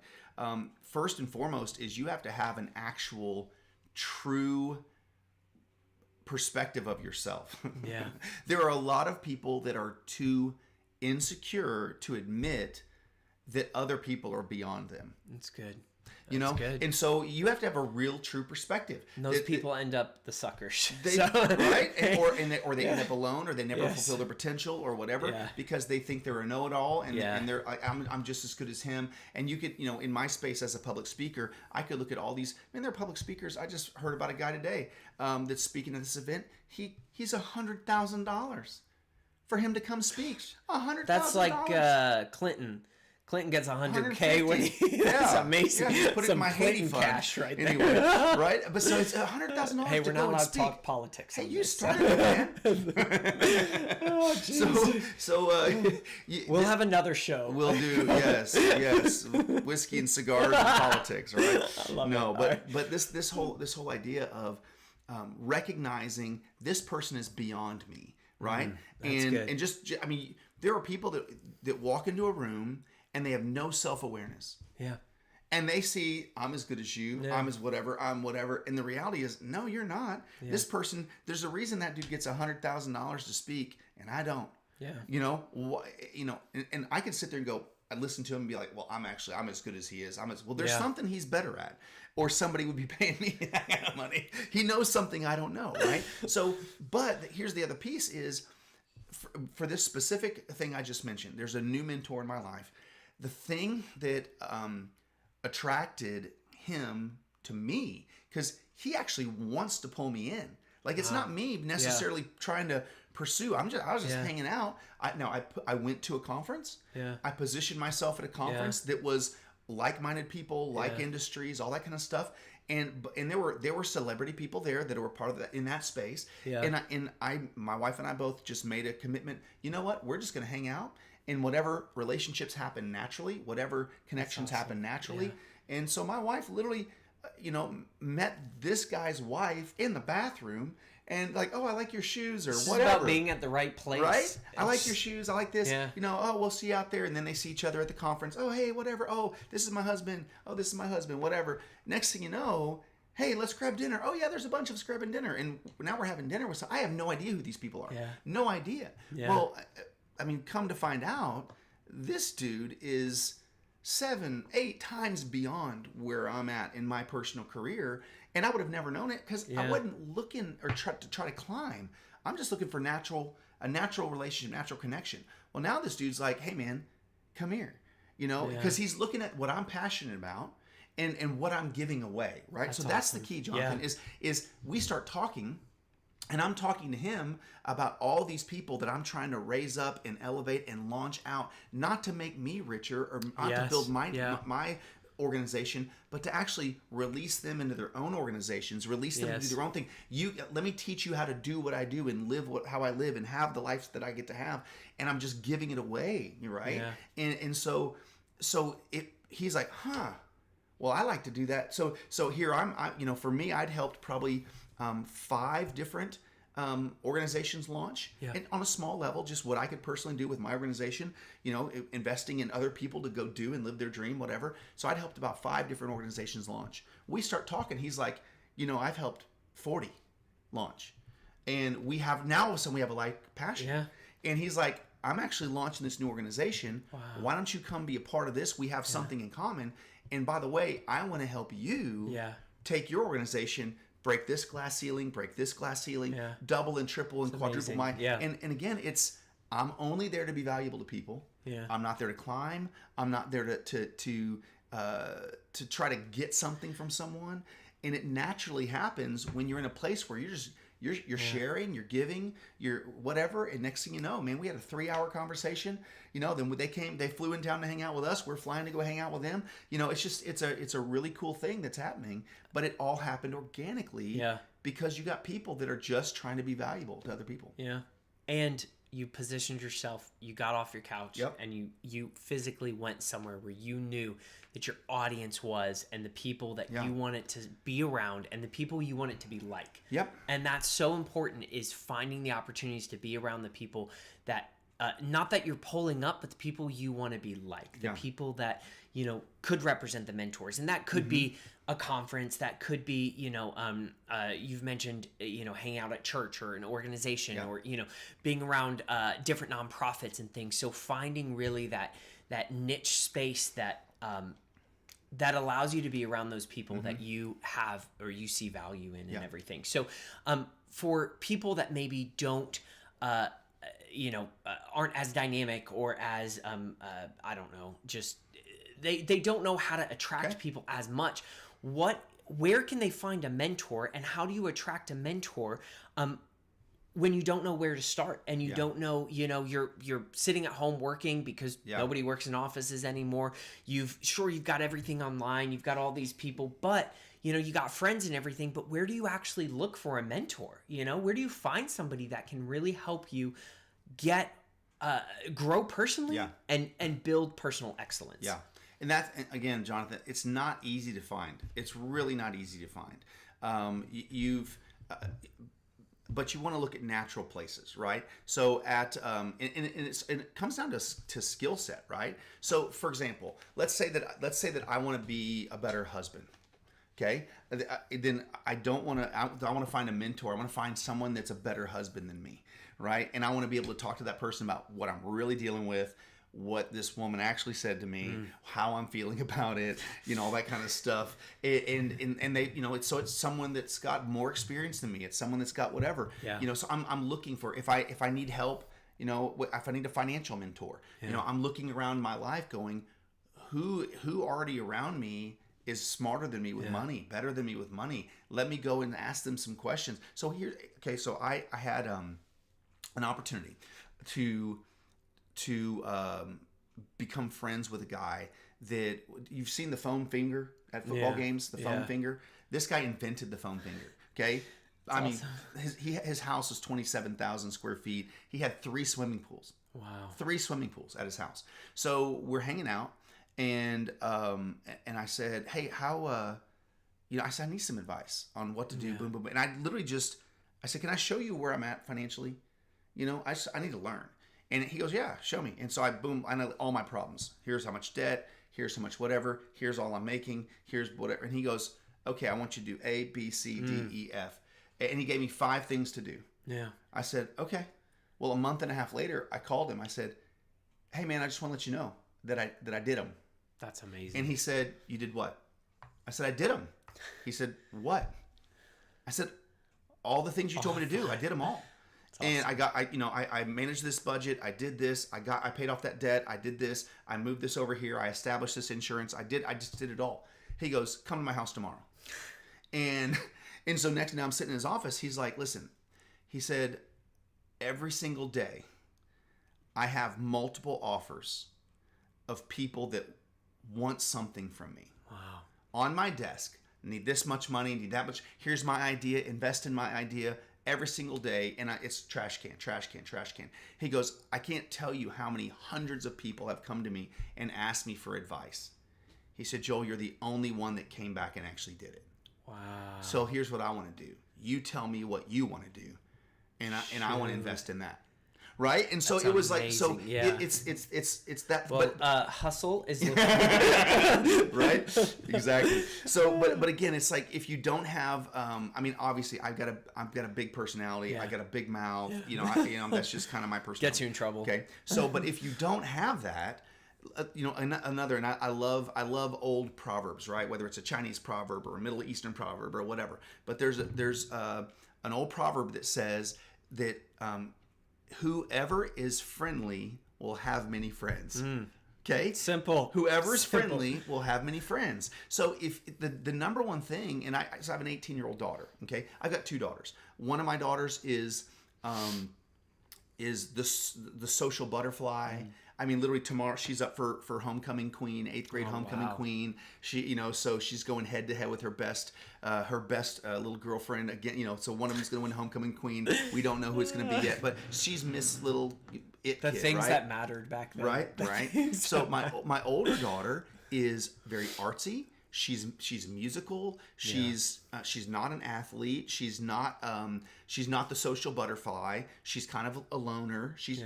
First and foremost is you have to have an actual true perspective of yourself. Yeah. There are a lot of people that are too insecure to admit that other people are beyond them. That's good. Good. And so you have to have a real, true perspective. And those people end up the suckers, right? Or they end up alone, or they never fulfill their potential, or whatever, because they think they're a know-it-all, and they're like, I'm just as good as him. And you could, in my space as a public speaker, I could look at all these. They're public speakers. I just heard about a guy today that's speaking at this event. He's $100,000 for him to come speak. $100,000. That's like Clinton. Clinton gets $100K when that's amazing. Yeah, put it in my Haiti fund. Cash right there. Anyway, right? But so it's $100,000. Hey, we're not allowed to talk politics. Hey, you started it, man. Oh, jeez. So we'll have another show. We'll do, yes, whiskey and cigars and politics, right? I love it. But this whole idea of recognizing this person is beyond me, right? That's good. And just there are people that walk into a room and they have no self-awareness. Yeah. And they see, I'm as good as you, I'm as whatever, I'm whatever. And the reality is, no, you're not. Yeah. This person, there's a reason that dude gets $100,000 to speak and I don't. Yeah. And I can sit there and go, I listen to him and be like, well, I'm as good as he is. There's something he's better at. Or somebody would be paying me that kind of money. He knows something I don't know, right? So, but here's the other piece is, for this specific thing I just mentioned, there's a new mentor in my life. The thing that attracted him to me, because he actually wants to pull me in. Like, it's not me necessarily trying to pursue. I was just hanging out. I went to a conference. Yeah. I positioned myself at a conference that was like-minded people, like industries, all that kind of stuff. And there were celebrity people there that were part of that in that space. Yeah. And my wife and I both just made a commitment. You know what? We're just going to hang out, and whatever relationships happen naturally, whatever connections happen naturally. Yeah. And so my wife literally, met this guy's wife in the bathroom. And like, oh, I like your shoes, or this whatever. Is about being at the right place, right? I like your shoes. I like this. Yeah. Oh, we'll see you out there. And then they see each other at the conference. Oh, hey, whatever. Oh, this is my husband. Oh, this is my husband. Whatever. Next thing you know, hey, let's grab dinner. Oh yeah, there's a bunch of us grabbing dinner, and now we're having dinner with. I have no idea who these people are. Yeah. No idea. Yeah. Well, come to find out, this dude is 7-8 times beyond where I'm at in my personal career. And I would have never known it because I wasn't looking or try to climb. I'm just looking for natural a natural relationship, natural connection. Well, now this dude's like, hey man, come here, because he's looking at what I'm passionate about and what I'm giving away, right? That's that's the key, Jonathan, is we start talking, and I'm talking to him about all these people that I'm trying to raise up and elevate and launch out, not to make me richer or not to build my organization, but to actually release them into their own organizations, release them to do their own thing. Let me teach you how to do what I do and live how I live and have the life that I get to have, and I'm just giving it away, right? And so he's like, huh, well, I like to do that. So here for me, I'd helped probably 5 different organizations launch, and on a small level, just what I could personally do with my organization, investing in other people to go do and live their dream, whatever. So I'd helped about 5 different organizations launch. We start talking. He's like, I've helped 40 launch, and we have now. So we have a like passion. Yeah. And he's like, I'm actually launching this new organization. Wow. Why don't you come be a part of this? We have something in common. And by the way, I want to help you take your organization, break this glass ceiling, double and triple and quadruple mine. Yeah. And again, I'm only there to be valuable to people. Yeah. I'm not there to climb. I'm not there to try to get something from someone. And it naturally happens when you're in a place where you're sharing, you're giving, you're whatever, and next thing you know, man, we had a 3-hour conversation. Then they flew in town to hang out with us. We're flying to go hang out with them. It's a really cool thing that's happening, but it all happened organically because you got people that are just trying to be valuable to other people. Yeah. And you positioned yourself, you got off your couch, and you physically went somewhere where you knew that your audience was, and the people that you wanted to be around, and the people you wanted to be like. Yep. And that's so important, is finding the opportunities to be around the people that, not that you're pulling up, but the people you want to be like, the people that, could represent the mentors. And that could be a conference, that could be, you've mentioned, hanging out at church or an organization, or, being around different nonprofits and things. So finding really that niche space that allows you to be around those people that you have or you see value in and everything. So for people that maybe don't, aren't as dynamic or as, I don't know, just they don't know how to attract people as much. Where can they find a mentor, and how do you attract a mentor when you don't know where to start, and you don't know, you're sitting at home working because nobody works in offices anymore. You've got everything online, you've got all these people, but you got friends and everything, but where do you actually look for a mentor? Where do you find somebody that can really help you grow personally and build personal excellence? Yeah. And that's, again, Jonathan, it's not easy to find. It's really not easy to find. But you want to look at natural places, right? So and it comes down to skill set, right? So, for example, let's say that I want to be a better husband. Okay, then I want to find a mentor. I want to find someone that's a better husband than me, right? And I want to be able to talk to that person about what I'm really dealing with, what this woman actually said to me, how I'm feeling about it, all that kind of stuff. And they, it's someone that's got more experience than me. It's someone that's got whatever. Yeah. So I'm looking for, if I need help, if I need a financial mentor, I'm looking around my life going, who already around me is smarter than me with money, better than me with money. Let me go and ask them some questions. So so I had an opportunity to become friends with a guy that, you've seen the foam finger at football games, the foam finger. This guy invented the foam finger. Okay. I mean, his house was 27,000 square feet. He had 3 swimming pools. Wow. 3 swimming pools at his house. So we're hanging out, and I said, hey, how, I said, I need some advice on what to do. Boom, boom, boom. And I literally I said, can I show you where I'm at financially? I need to learn. And he goes, yeah, show me. And so I know all my problems. Here's how much debt. Here's how much whatever. Here's all I'm making. Here's whatever. And he goes, okay, I want you to do A, B, C, D, E, F. And he gave me 5 things to do. Yeah. I said, okay. Well, a month and a half later, I called him. I said, hey, man, I just want to let you know that I did them. That's amazing. And he said, you did what? I said, I did them. He said, what? I said, all the things you told me to do. I did them all. And I managed this budget. I did this. I paid off that debt. I did this. I moved this over here. I established this insurance. I just did it all. He goes, come to my house tomorrow. And so now I'm sitting in his office. He's like, listen, he said, every single day I have multiple offers of people that want something from me. Wow. On my desk, need this much money, need that much. Here's my idea. Invest in my idea every single day. And it's trash can. He goes, I can't tell you how many hundreds of people have come to me and asked me for advice. He said, Joel, you're the only one that came back and actually did it. Wow. So here's what I want to do. You tell me what you want to do, and I want to invest in that. Right? And so That's it was amazing. like, so yeah. it's that. Well, but, hustle is right? Exactly. So, but again, it's like, if you don't have, I mean, obviously I've got a big personality. Yeah. I got a big mouth, that's just kind of my personality. Gets you in trouble. Okay. So, but if you don't have that, another, and I love old proverbs, right? Whether it's a Chinese proverb or a Middle Eastern proverb or whatever. But there's an old proverb that says that whoever is friendly will have many friends. Okay? Simple. Whoever is friendly will have many friends. So if the number one thing, and I have an 18-year-old daughter. Okay, I've got two daughters. One of my daughters is the social butterfly. I mean, literally tomorrow she's up for homecoming queen, 8th grade homecoming queen. She, so she's going head to head with her best little girlfriend again. So one of them's going to win homecoming queen. We don't know who it's going to be yet, but she's Miss Little It the kid, things right? that mattered back then. Right. So my older daughter is very artsy. She's musical. She's not an athlete. She's not the social butterfly. She's kind of a loner. She's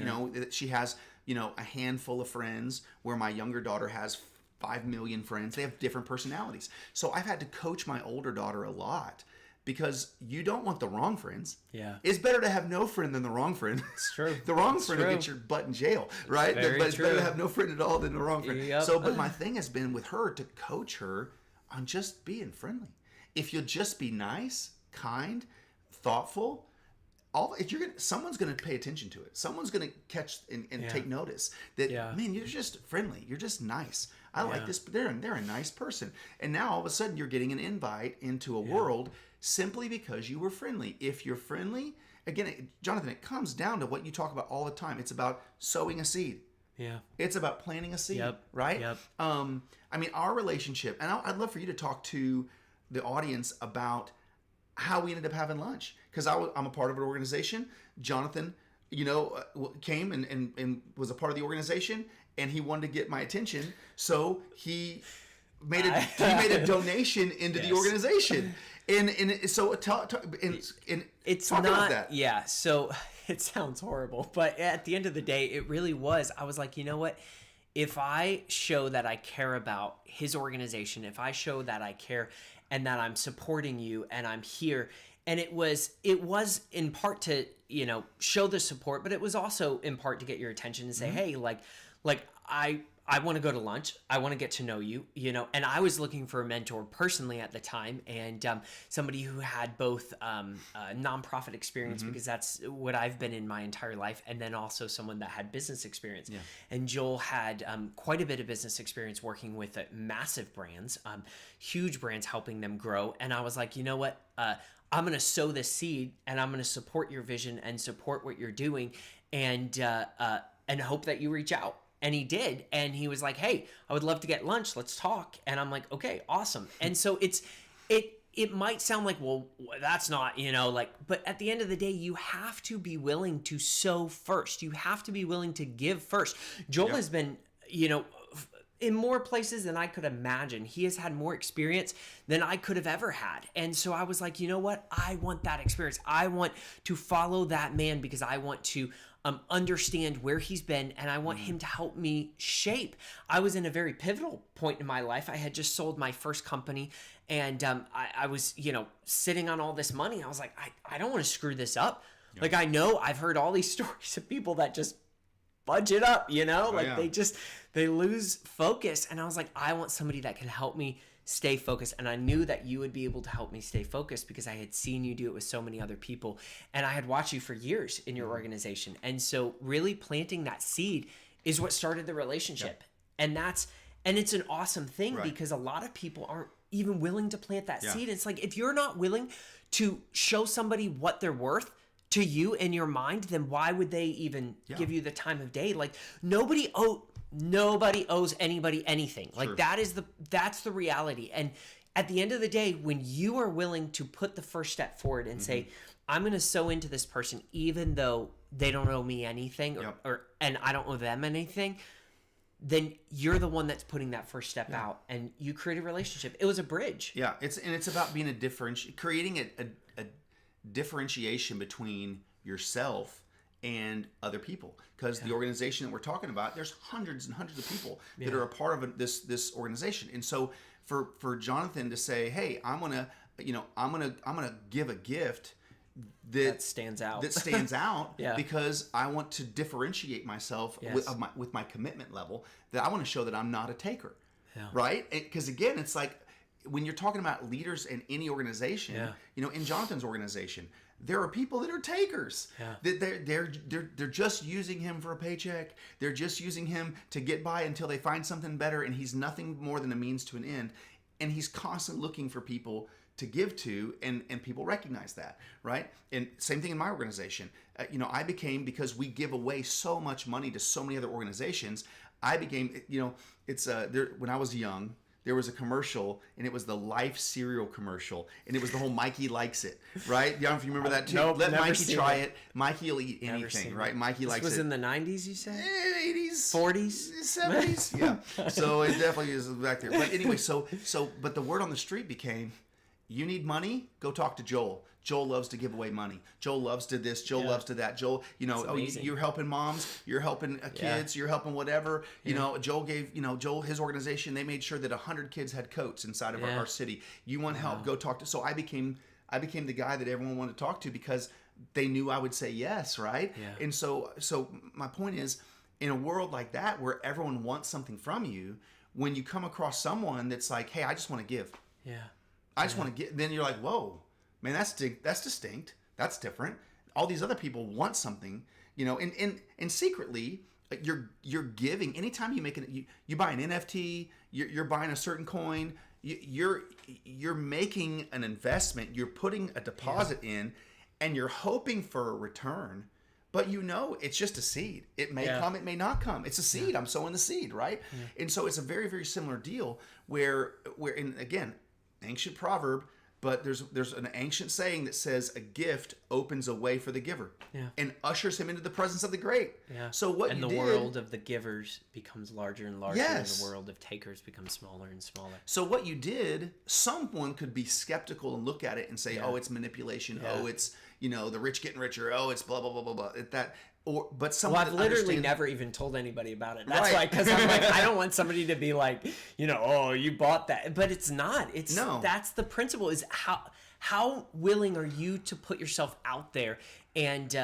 she has a handful of friends, where my younger daughter has 5 million friends. They have different personalities. So I've had to coach my older daughter a lot, because you don't want the wrong friends. Yeah. It's better to have no friend than the wrong friend. It's true. The wrong friend will get your butt in jail, right? Very but it's better true. to have no friend at all than the wrong friend. Yep. So, but my thing has been with her to coach her on just being friendly. If you'll just be nice, kind, thoughtful, someone's gonna pay attention to it. Someone's gonna catch and take notice that, man, you're just friendly. You're just nice. I like this. They're a nice person. And now all of a sudden you're getting an invite into a world simply because you were friendly. If you're friendly, again, Jonathan, it comes down to what you talk about all the time. It's about sowing a seed. Yeah. It's about planting a seed, right? Yep. I mean, our relationship, and I'd love for you to talk to the audience about how we ended up having lunch. Because I'm a part of an organization. Jonathan, came and was a part of the organization, and he wanted to get my attention, so he made a donation into the organization. And so talk about that. Yeah, so it sounds horrible, but at the end of the day, it really was. I was like, you know what? If I show that I care about his organization, if I show that I care and that I'm supporting you and I'm here, and it was in part to, show the support, but it was also in part to get your attention and say, hey, like I want to go to lunch. I want to get to know you, and I was looking for a mentor personally at the time, and somebody who had both nonprofit experience, because that's what I've been in my entire life, and then also someone that had business experience. Yeah. And Joel had quite a bit of business experience working with massive brands, huge brands, helping them grow. And I was like, you know what? I'm going to sow this seed, and I'm going to support your vision and support what you're doing, and hope that you reach out. And he did. And he was like, hey, I would love to get lunch. Let's talk. And I'm like, okay, awesome. And so it might sound like, well, that's not, but at the end of the day, you have to be willing to sow first. You have to be willing to give first. Joel has been, in more places than I could imagine. He has had more experience than I could have ever had. And so I was like, you know what? I want that experience. I want to follow that man, because I want to understand where he's been, and I want him to help me shape. I was in a very pivotal point in my life. I had just sold my first company, and I was, sitting on all this money. I was like, I don't want to screw this up. Yeah. Like, I know I've heard all these stories of people that just budge it up, they lose focus. And I was like, I want somebody that can help me stay focused. And I knew that you would be able to help me stay focused because I had seen you do it with so many other people. And I had watched you for years in your organization. And so really planting that seed is what started the relationship. And it's an awesome thing because a lot of people aren't even willing to plant that seed. It's like, if you're not willing to show somebody what they're worth to you in your mind, then why would they even give you the time of day? Like, nobody owes anybody anything. Like, that's the reality. And at the end of the day, when you are willing to put the first step forward and say, I'm going to sow into this person, even though they don't owe me anything and I don't owe them anything, then you're the one that's putting that first step out, and you create a relationship. It was a bridge. Yeah. It's about being creating a differentiation between yourself and other people, because the organization that we're talking about, there's hundreds and hundreds of people that are a part of this organization. And so for Jonathan to say, hey, I'm gonna give a gift that stands out because I want to differentiate myself with my commitment level, that I want to show that I'm not a taker, right? Because again, it's like, when you're talking about leaders in any organization, in Jonathan's organization, there are people that are takers. They're just using him for a paycheck. They're just using him to get by until they find something better, and he's nothing more than a means to an end. And he's constantly looking for people to give to, and people recognize that, right? And same thing in my organization. I became, because we give away so much money to so many other organizations, I became, when I was young, there was a commercial, and it was the Life cereal commercial, and it was the whole Mikey likes it, right? I don't know if you remember that too. Nope, Let Mikey try it. Mikey will eat anything, right? Mikey likes it. This was in the 90s, you said? 80s. 40s? 70s, yeah. So it definitely is back there. But anyway, but the word on the street became, you need money? Go talk to Joel. Joel loves to give away money. Joel loves to this. Joel loves to that. Joel, you're helping moms. You're helping kids. You're helping whatever. Joel gave, his organization, they made sure that 100 kids had coats inside of our city. You want help? Go talk to. So I became the guy that everyone wanted to talk to, because they knew I would say yes, right? Yeah. And so my point is, in a world like that where everyone wants something from you, when you come across someone that's like, hey, I just want to give. Yeah. I just want to get. Then you're like, whoa, man, that's distinct. That's different. All these other people want something, and secretly, like, you're giving. Anytime you make you buy an NFT, you're buying a certain coin. You're making an investment. You're putting a deposit in, and you're hoping for a return. But it's just a seed. It may come, it may not come. It's a seed. I'm sowing the seed, right? Yeah. And so it's a very, very similar deal where and again, ancient proverb, but there's an ancient saying that says a gift opens a way for the giver and ushers him into the presence of the great. Yeah. So the world of the givers becomes larger and larger, and the world of takers becomes smaller and smaller. So what you did, someone could be skeptical and look at it and say, oh, it's manipulation. Yeah. Oh, it's the rich getting richer. Oh, it's blah blah blah blah blah. But someone. Well, I've literally never even told anybody about it. That's why, because I'm like, I don't want somebody to be like, oh, you bought that. But it's not. That's the principle. Is how willing are you to put yourself out there and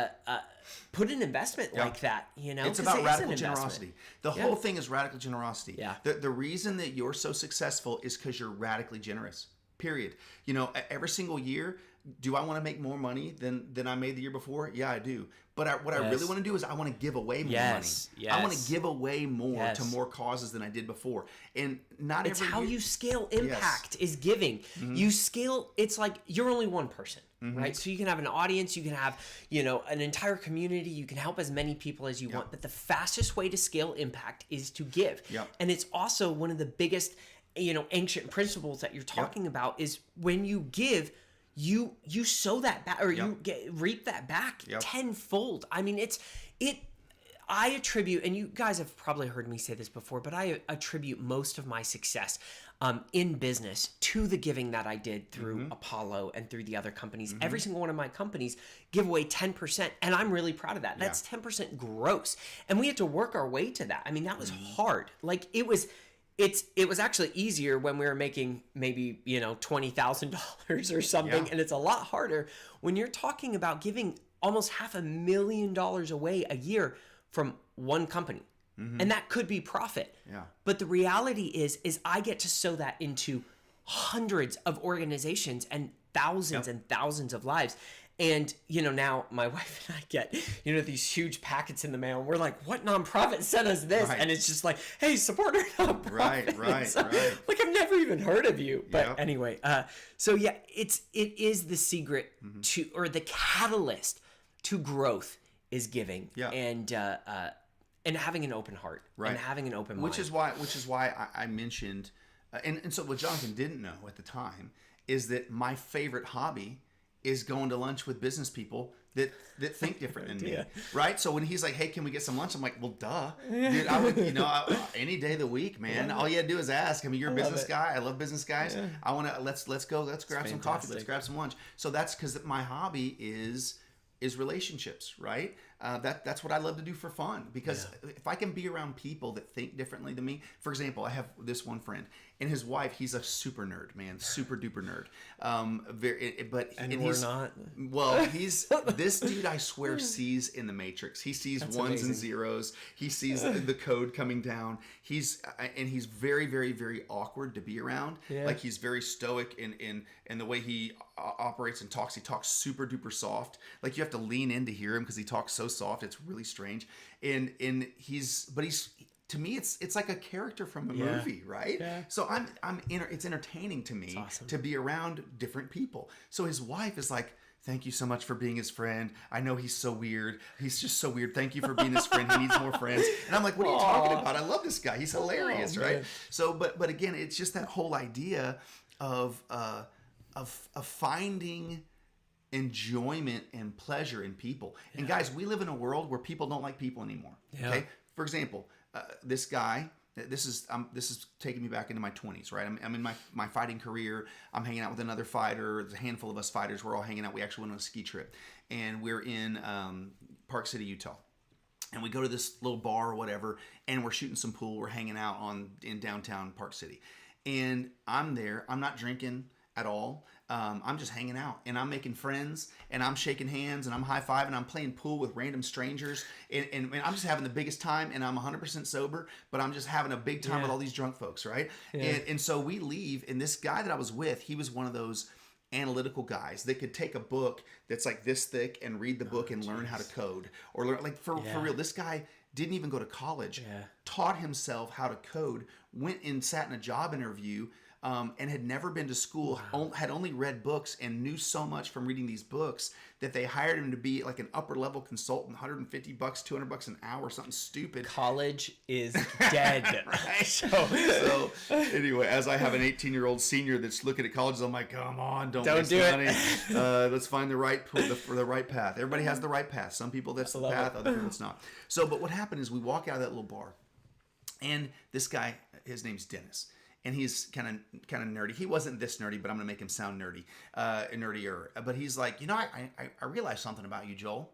put an investment like that? It's about radical generosity. The whole thing is radical generosity. Yeah. The reason that you're so successful is because you're radically generous. Period. Every single year. Do I want to make more money than I made the year before? Yeah, I do. But what I really want to do is I want to give away more money. Yes. I want to give away more to more causes than I did before. And it's how you scale impact is giving. Mm-hmm. You scale. It's like you're only one person, right? So you can have an audience. You can have an entire community. You can help as many people as you want. But the fastest way to scale impact is to give. Yep. And it's also one of the biggest ancient principles that you're talking about is when you give. You sow that back, or you reap that back tenfold. I mean, I attribute, and you guys have probably heard me say this before, but I attribute most of my success in business to the giving that I did through Apollo and through the other companies. Every single one of my companies give away 10%, and I'm really proud of that. That's 10% gross, and we had to work our way to that. I mean, that was hard. Like, it was actually easier when we were making maybe, $20,000 or something. And it's a lot harder when you're talking about giving almost $500,000 away a year from one company. And that could be profit. Yeah. But the reality is I get to sow that into hundreds of organizations and thousands and thousands of lives. And, now my wife and I get, these huge packets in the mail. And we're like, what nonprofit sent us this? Right. And it's just like, hey, support our nonprofit. Right. Like, I've never even heard of you. But anyway, so yeah, it is the secret to, or the catalyst to growth is giving. Yeah. And having an open heart. Right. And having an open mind. Which is why I mentioned, and so what Jonathan didn't know at the time is that my favorite hobby is going to lunch with business people that think different than me, right? So when he's like, "Hey, can we get some lunch?" I'm like, "Well, duh, dude. I would, any day of the week, man. All you had to do is ask. I mean, you're a business guy. I love business guys. Yeah. I want to let's go. Let's grab some coffee. Let's grab some lunch." So that's because my hobby is relationships, right? That's what I love to do for fun, because if I can be around people that think differently than me. For example, I have this one friend and his wife. He's a super nerd, man, super duper nerd. We're not. Well, he's this dude. I swear sees in the Matrix. He sees ones and zeros. He sees the code coming down. He's very, very, very awkward to be around. Yeah. Like, he's very stoic in the way he operates and talks. He talks super duper soft. Like, you have to lean in to hear him because he talks so soft. It's really strange. And he's to me, it's like a character from a movie, right? Yeah. So it's entertaining to me to be around different people. So his wife is like, "Thank you so much for being his friend. I know he's so weird. He's just so weird. Thank you for being his friend. He needs more friends." And I'm like, "What are you talking about? I love this guy. He's hilarious, right?" So, but again, it's just that whole idea of finding enjoyment and pleasure in people. And guys, we live in a world where people don't like people anymore. Yeah. Okay. For example, this guy. This is taking me back into my 20s, right? I'm in my fighting career. I'm hanging out with another fighter. There's a handful of us fighters. We're all hanging out. We actually went on a ski trip, and we're in Park City, Utah. And we go to this little bar or whatever, and we're shooting some pool. We're hanging out in downtown Park City, and I'm there. I'm not drinking at all. I'm just hanging out, and I'm making friends, and I'm shaking hands, and I'm high-fiving, I'm playing pool with random strangers, and I'm just having the biggest time, and I'm 100% sober, but I'm just having a big time with all these drunk folks, right? Yeah. And so we leave, and this guy that I was with, he was one of those analytical guys that could take a book that's like this thick and read the book and learn how to code, or learn, like, for real. This guy didn't even go to college, taught himself how to code, went and sat in a job interview, and had never been to school, had only read books, and knew so much from reading these books that they hired him to be like an upper level consultant, $150, $200 an hour, something stupid. College is dead. Right? So anyway, as I have an 18-year-old senior that's looking at colleges, I'm like, come on, don't waste money. Let's find the right path. Everybody has the right path. Some people that's the path, other people it's not. So, but what happened is we walk out of that little bar, and this guy, his name's Dennis. And he's kind of nerdy. He wasn't this nerdy, but I'm gonna make him sound nerdier. But he's like, I realized something about you, Joel.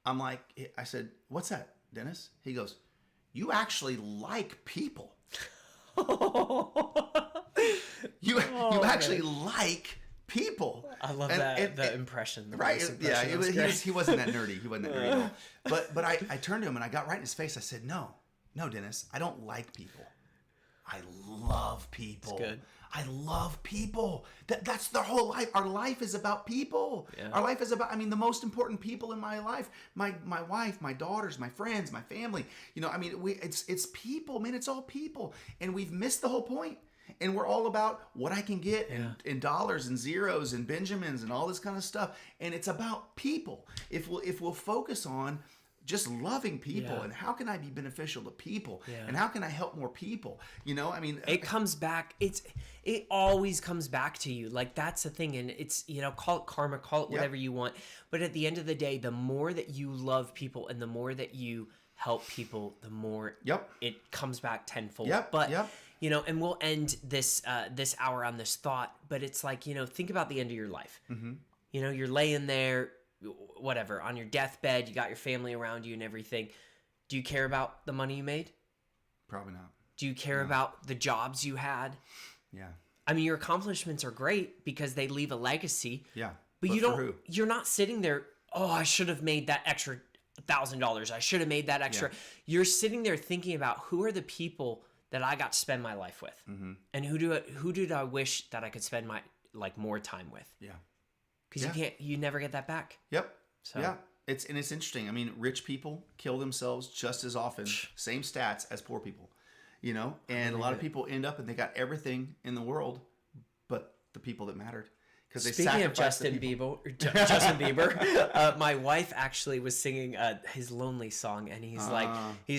I said, "What's that, Dennis?" He goes, "You actually like people. You actually like people." I love the impression. Right? Yeah. He wasn't that nerdy. He wasn't that nerdy at all. But I turned to him and I got right in his face. I said, "No, Dennis. I don't like people. I love people. That's good. I love people. That's their whole life. Our life is about people. Yeah. Our life is about, the most important people in my life. My wife, my daughters, my friends, my family. It's people, man. It's all people. And we've missed the whole point. And we're all about what I can get in dollars and zeros and Benjamins and all this kind of stuff. And it's about people. If we'll focus on just loving people and how can I be beneficial to people and how can I help more people? It comes back. It always comes back to you. Like, that's the thing. And it's, call it karma, call it whatever you want. But at the end of the day, the more that you love people and the more that you help people, the more it comes back tenfold. And we'll end this hour on this thought, but it's like, think about the end of your life. Mm-hmm. You're laying there, whatever, on your deathbed, you got your family around you and everything. Do you care about the money you made? Probably not. Do you care about the jobs you had? Yeah. Your accomplishments are great because they leave a legacy. Yeah. But you're not sitting there, I should have made that extra $1,000. I should have made that extra. Yeah. You're sitting there thinking about who are the people that I got to spend my life with, and who did I wish that I could spend my more time with? Yeah, because you never get that back. Yep. So yeah, it's interesting. I mean, rich people kill themselves just as often, same stats as poor people, and a lot of people end up and they got everything in the world, but the people that mattered. Speaking of Justin Bieber, my wife actually was singing his lonely song, and he's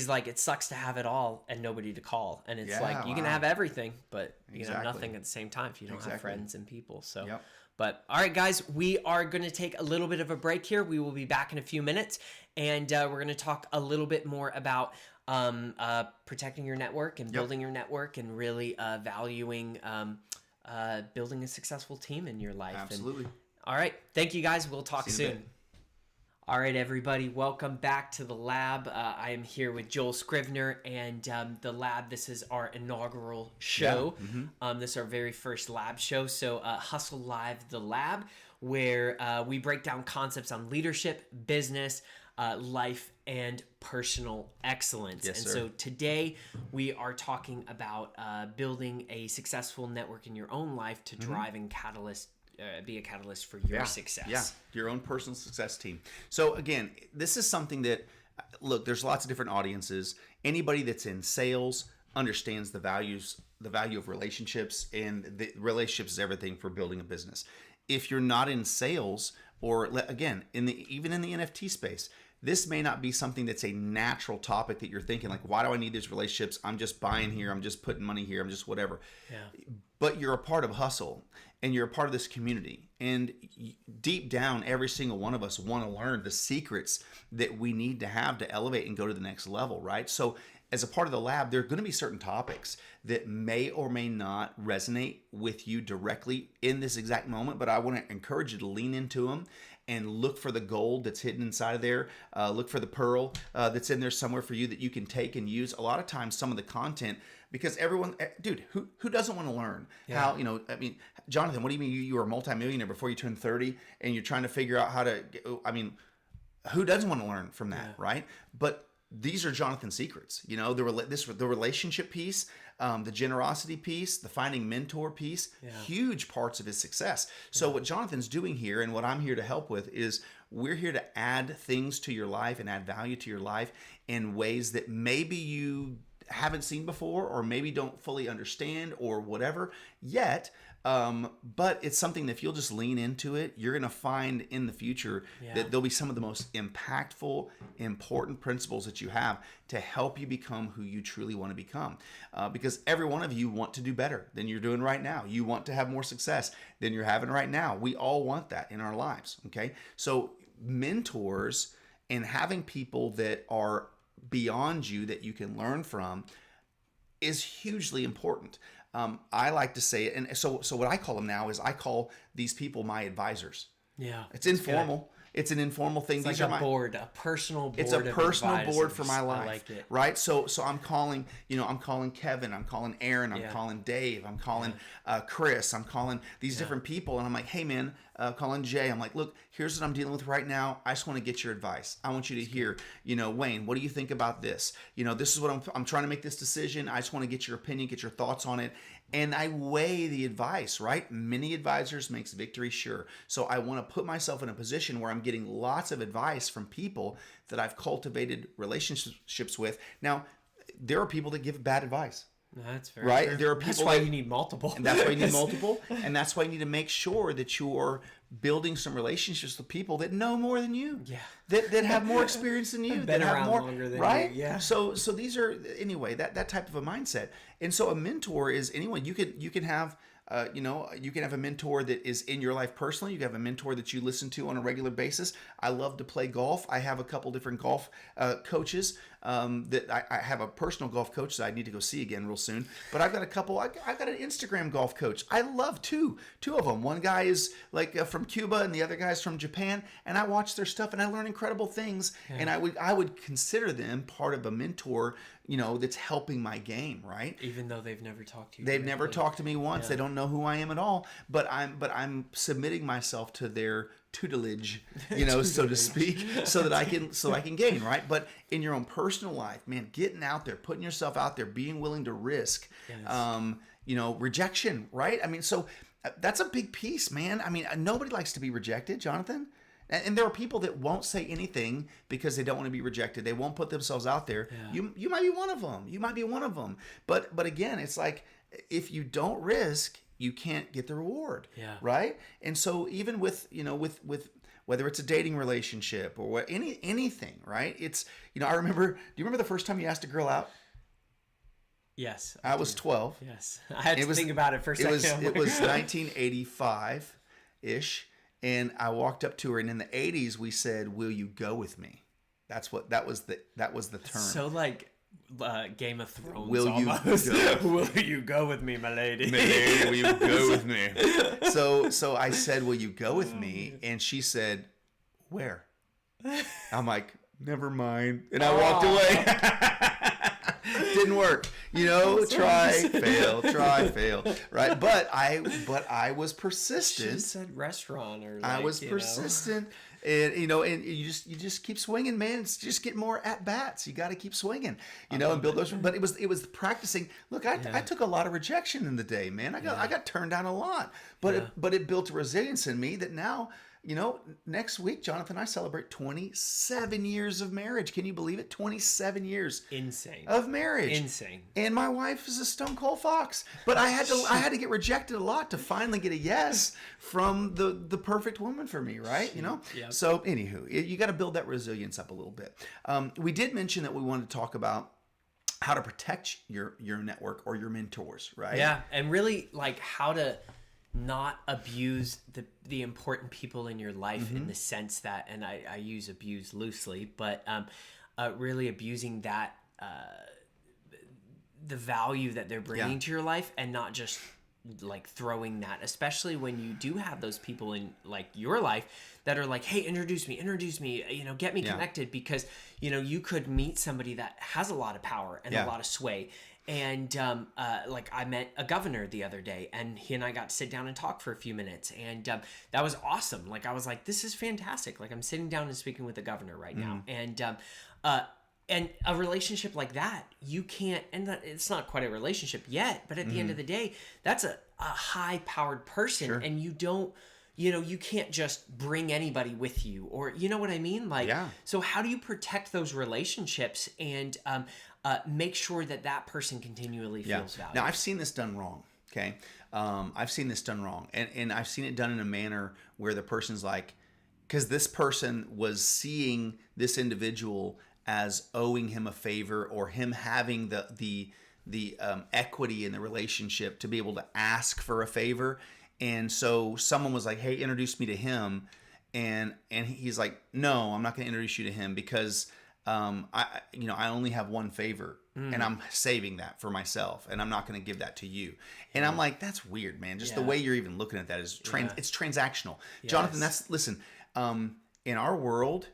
like, it sucks to have it all and nobody to call, and it's you can have everything, but you can have nothing at the same time if you don't have friends and people. So, but all right, guys, we are going to take a little bit of a break here. We will be back in a few minutes, and we're going to talk a little bit more about protecting your network and building your network, and really valuing. Building a successful team in your life. Absolutely. All right. Thank you, guys. We'll talk soon. All right, everybody. Welcome back to the Lab. I am here with Joel Scrivener and the Lab. This is our inaugural show. Yeah. This is our very first Lab show. So Hustle Live, the Lab, where we break down concepts on leadership, business, life, and personal excellence. Yes, and sir. so today we are talking about building a successful network in your own life to drive and be a catalyst for your success. Yeah, your own personal success team. So again, this is something that, look, there's lots of different audiences. Anybody that's in sales understands the value of relationships, and the relationships is everything for building a business. If you're not in sales, or again, even in the NFT space, this may not be something that's a natural topic that you're thinking like, why do I need these relationships? I'm just buying here. I'm just putting money here. I'm just whatever. Yeah. But you're a part of Hustle, and you're a part of this community. And deep down, every single one of us want to learn the secrets that we need to have to elevate and go to the next level, right? So as a part of the Lab, there are going to be certain topics that may or may not resonate with you directly in this exact moment, but I want to encourage you to lean into them and look for the gold that's hidden inside of there. Look for the pearl that's in there somewhere for you that you can take and use. A lot of times, some of the content, because everyone, dude, who doesn't want to learn how, I mean, Jonathan, what do you mean you were a multimillionaire before you turned 30 and you're trying to figure out how to, who doesn't want to learn from that, right? But these are Jonathan's secrets, the relationship piece, the generosity piece, the finding mentor piece, huge parts of his success. So what Jonathan's doing here, and what I'm here to help with, is we're here to add things to your life and add value to your life in ways that maybe you haven't seen before, or maybe don't fully understand, or whatever yet. But it's something that if you'll just lean into it, you're going to find in the future that there'll be some of the most impactful, important principles that you have to help you become who you truly want to become. Because every one of you want to do better than you're doing right now. You want to have more success than you're having right now. We all want that in our lives. Okay. So mentors and having people that are beyond you that you can learn from is hugely important. I like to say it, and so what I call them now is I call these people my advisors. Yeah, it's informal. Good. It's an informal thing. It's like a personal board. It's a personal board for my life. I like it. Right? So I'm calling, I'm calling Kevin, I'm calling Aaron, I'm calling Dave, I'm calling Chris, I'm calling these different people, and I'm like, hey man, calling Jay. I'm like, look, here's what I'm dealing with right now. I just want to get your advice. I want you to hear, Wayne, what do you think about this? This is what I'm trying to make this decision. I just want to get your opinion, get your thoughts on it. And I weigh the advice, right? Many advisors makes victory sure. So I want to put myself in a position where I'm getting lots of advice from people that I've cultivated relationships with. Now, there are people that give bad advice. That's very right. True. There are people. That's why you need multiple. And that's why you need multiple. And that's why you need to make sure that you're building some relationships with people that know more than you. Yeah. That have more experience than you. Been that around have more, longer than right? you. Yeah. So these are anyway that type of a mindset. And so a mentor is anyone you can have. You can have a mentor that is in your life personally. You can have a mentor that you listen to on a regular basis. I love to play golf. I have a couple different golf coaches that I have a personal golf coach that I need to go see again real soon. But I've got a couple. I got an Instagram golf coach. I love two of them. One guy is from Cuba and the other guy's from Japan. And I watch their stuff and I learn incredible things. Yeah. And I would consider them part of a mentor, that's helping my game, right? Even though they've never talked to you. They've never talked to me once. Yeah. They don't know know who I am at all, but I'm submitting myself to their tutelage, so to speak, so that I can gain, right? But in your own personal life, man, getting out there, putting yourself out there, being willing to risk, rejection, right? I mean, so that's a big piece, man. I mean, nobody likes to be rejected, Jonathan. And there are people that won't say anything because they don't want to be rejected. They won't put themselves out there. Yeah. You might be one of them. You might be one of them. But again, it's like if you don't risk, you can't get the reward. Yeah. Right? And so even with whether it's a dating relationship or anything, right? It's I remember. Do you remember the first time you asked a girl out? Yes. I was 12. Yes. I had to think about it for a second. It was 1985-ish. And I walked up to her, and in the 80s we said, "Will you go with me?" That was the term. So like Game of Thrones. Will almost. You go? Will you go with me, my lady? My lady, will you go with me? So I said, "Will you go with me?" And she said, "Where?" I'm like, "Never mind," and I walked away. Didn't work, try, fail, right? But I was persistent. She said restaurant or I was persistent, and and you just keep swinging, man. It's just get more at bats. You got to keep swinging, and build those. But it was practicing. Look, I took a lot of rejection in the day, man. I got turned down a lot, but it built a resilience in me that now. Next week, Jonathan and I celebrate 27 years of marriage. Can you believe it? 27 years. Insane. Of marriage. Insane. And my wife is a stone cold fox. But I had to get rejected a lot to finally get a yes from the perfect woman for me, right? Yep. So anywho, you got to build that resilience up a little bit. We did mention that we wanted to talk about how to protect your network or your mentors, right? Yeah, and really like how to not abuse the important people in your life in the sense that, and I use abuse loosely, but really abusing that the value that they're bringing to your life, and not just like throwing that, especially when you do have those people in like your life that are like, hey, introduce me, get me connected, because you could meet somebody that has a lot of power and a lot of sway. And like I met a governor the other day, and he and I got to sit down and talk for a few minutes, and that was awesome. Like I was like, this is fantastic. Like I'm sitting down and speaking with the governor right now, and a relationship like that, you can't. And it's not quite a relationship yet, but at the end of the day, that's a high-powered person, and you don't. You can't just bring anybody with you, or you know what I mean? Like, so how do you protect those relationships and make sure that person continually feels valued? Now, I've seen this done wrong, okay? I've seen this done wrong. And I've seen it done in a manner where the person's like, because this person was seeing this individual as owing him a favor, or him having the equity in the relationship to be able to ask for a favor. And so someone was like, hey, introduce me to him. And he's like, no, I'm not going to introduce you to him because I only have one favor and I'm saving that for myself, and I'm not going to give that to you. And I'm like, that's weird, man. Just the way you're even looking at that is it's transactional. Yes. Jonathan, listen, in our world,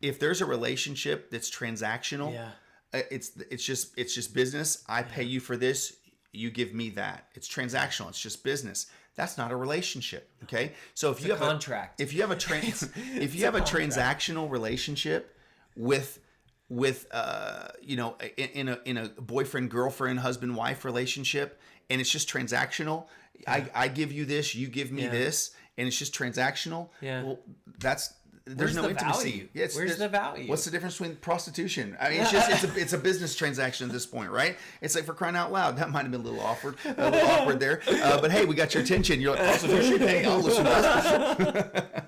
if there's a relationship that's transactional, it's just business. I pay you for this, you give me that. It's transactional. It's just business. That's not a relationship. Okay. So if you have contract, if you have a transactional relationship with in a boyfriend, girlfriend, husband, wife relationship, and it's just transactional. I give you this, you give me this, and it's just transactional. Yeah. Well, there's no intimacy. Where's the value? What's the difference between prostitution? I mean, it's a business transaction at this point, right? It's like, for crying out loud, that might have been a little awkward there. But hey, we got your attention. You're like, prostitution. Hey, I'll listen to that.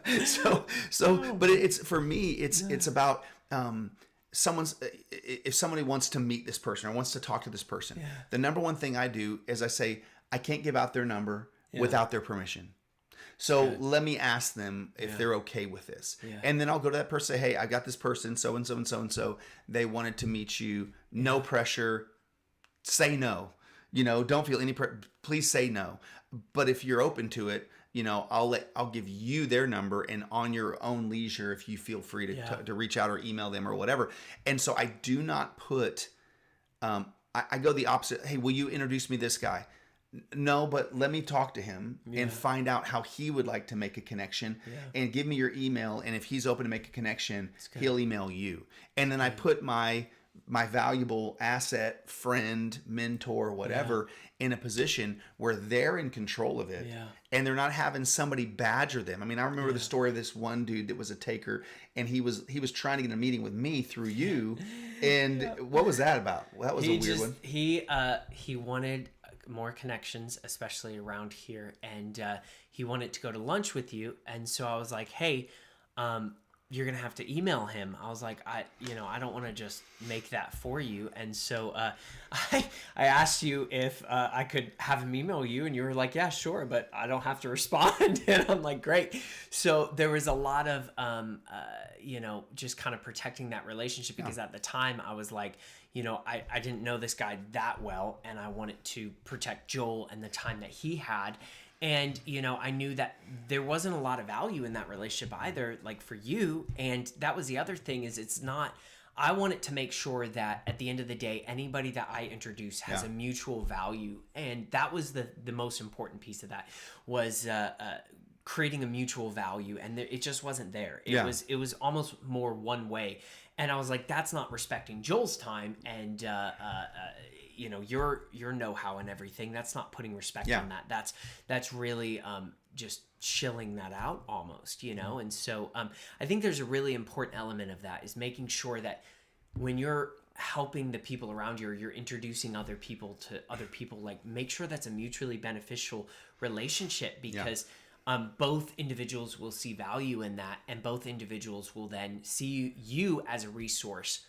But it's for me, it's about if somebody wants to meet this person or wants to talk to this person, the number one thing I do is I say, I can't give out their number without their permission. So let me ask them if they're okay with this. Yeah. And then I'll go to that person and say, hey, I got this person, so-and-so and so-and-so. They wanted to meet you. No pressure. Say no. Don't feel any pressure. Please say no. But if you're open to it, I'll give you their number, and on your own leisure, if you feel free to reach out or email them or whatever. And so I do not put, I go the opposite. Hey, will you introduce me to this guy? No, but let me talk to him and find out how he would like to make a connection and give me your email. And if he's open to make a connection, he'll email you. And then I put my valuable asset, friend, mentor, whatever, in a position where they're in control of it. And they're not having somebody badger them. I mean, I remember the story of this one dude that was a taker, and he was trying to get a meeting with me through you. And what was that about? Well, that was a weird one. He wanted more connections, especially around here, and he wanted to go to lunch with you. And so I was like, hey, you're gonna have to email him. I was like, I don't want to just make that for you. And so I asked you if I could have him email you, and you were like, yeah, sure, but I don't have to respond. And I'm like, great. So there was a lot of just kind of protecting that relationship, because at the time I was like, I didn't know this guy that well, and I wanted to protect Joel and the time that he had. And, I knew that there wasn't a lot of value in that relationship either, like for you. And that was the other thing, is I wanted to make sure that at the end of the day, anybody that I introduce has a mutual value. And that was the most important piece of that, was creating a mutual value. And it just wasn't there. It was almost more one way. And I was like, that's not respecting Joel's time and your know-how and everything. That's not putting respect on that. That's really just shilling that out almost, And so I think there's a really important element of that, is making sure that when you're helping the people around you, or you're introducing other people to other people, like, make sure that's a mutually beneficial relationship, because both individuals will see value in that, and both individuals will then see you as a resource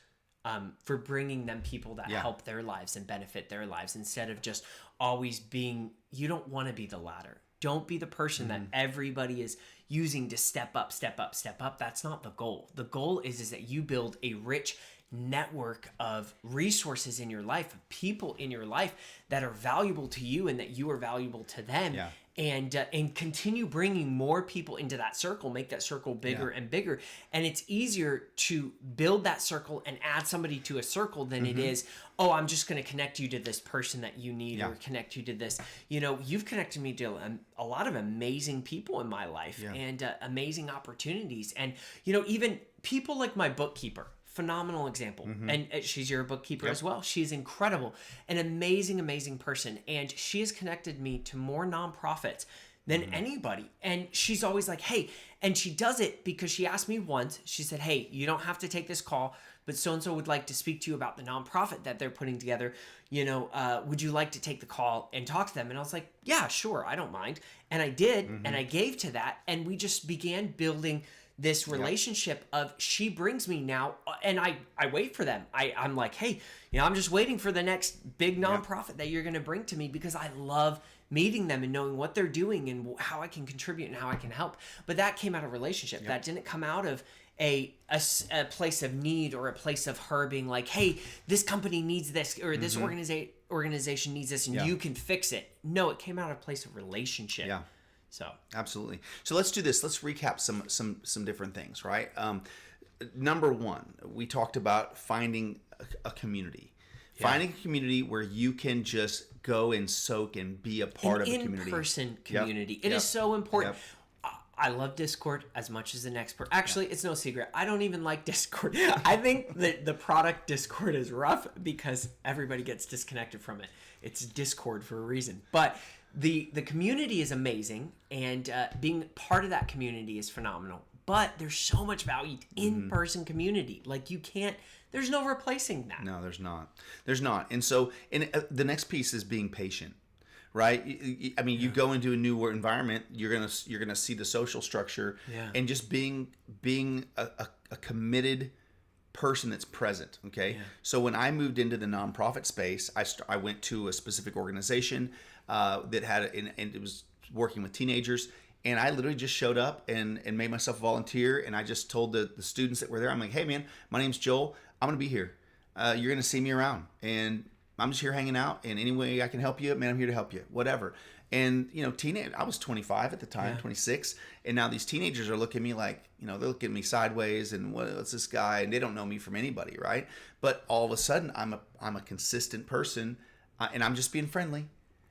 for bringing them people that help their lives and benefit their lives, instead of just always being, you don't want to be the ladder. Don't be the person that everybody is using to step up, step up, step up. That's not the goal. The goal is that you build a rich network of resources in your life, of people in your life that are valuable to you and that you are valuable to them. And continue bringing more people into that circle, make that circle bigger and bigger. And it's easier to build that circle and add somebody to a circle than it is, oh, I'm just going to connect you to this person that you need, or connect you to this. You've connected me to a lot of amazing people in my life, and amazing opportunities. And, even people like my bookkeeper. Phenomenal example. And she's your bookkeeper as well. She's incredible, an amazing, amazing person. And she has connected me to more nonprofits than anybody. And she's always like, hey, and she does it because she asked me once, she said, hey, you don't have to take this call, but so-and-so would like to speak to you about the nonprofit that they're putting together. Would you like to take the call and talk to them? And I was like, yeah, sure, I don't mind. And I did, and I gave to that. And we just began building this relationship of, she brings me now, and I wait for them. I'm like, hey, I'm just waiting for the next big nonprofit that you're going to bring to me, because I love meeting them and knowing what they're doing and how I can contribute and how I can help. But that came out of relationship. That didn't come out of a place of need, or a place of her being like, hey, this company needs this, or this organization needs this, and you can fix it. No, it came out of a place of relationship. So absolutely. So let's do this. Let's recap some different things, right? Number one, we talked about finding a community. Finding a community where you can just go and soak and be a part of a community. In-person community. It is so important. I love Discord as much as the next person. Actually, it's no secret. I don't even like Discord. I think that the product Discord is rough because everybody gets disconnected from it. It's Discord for a reason. But the community is amazing, and being part of that community is phenomenal. But there's so much value in-person community. Like, there's no replacing that. No, there's not. And so, the next piece is being patient, right? I mean, you go into a new environment, you're gonna see the social structure, and just being a committed person that's present. Okay. So when I moved into the nonprofit space, I went to a specific organization that had, and it was working with teenagers. And I literally just showed up and made myself a volunteer. And I just told the students that were there, I'm like, hey, man, my name's Joel. I'm going to be here. You're going to see me around. And I'm just here hanging out. And any way I can help you, man, I'm here to help you. Whatever. And, I was 25 at the time, 26. And now these teenagers are looking at me like, they're looking at me sideways. And what's this guy? And they don't know me from anybody, right? But all of a sudden, I'm a consistent person. And I'm just being friendly.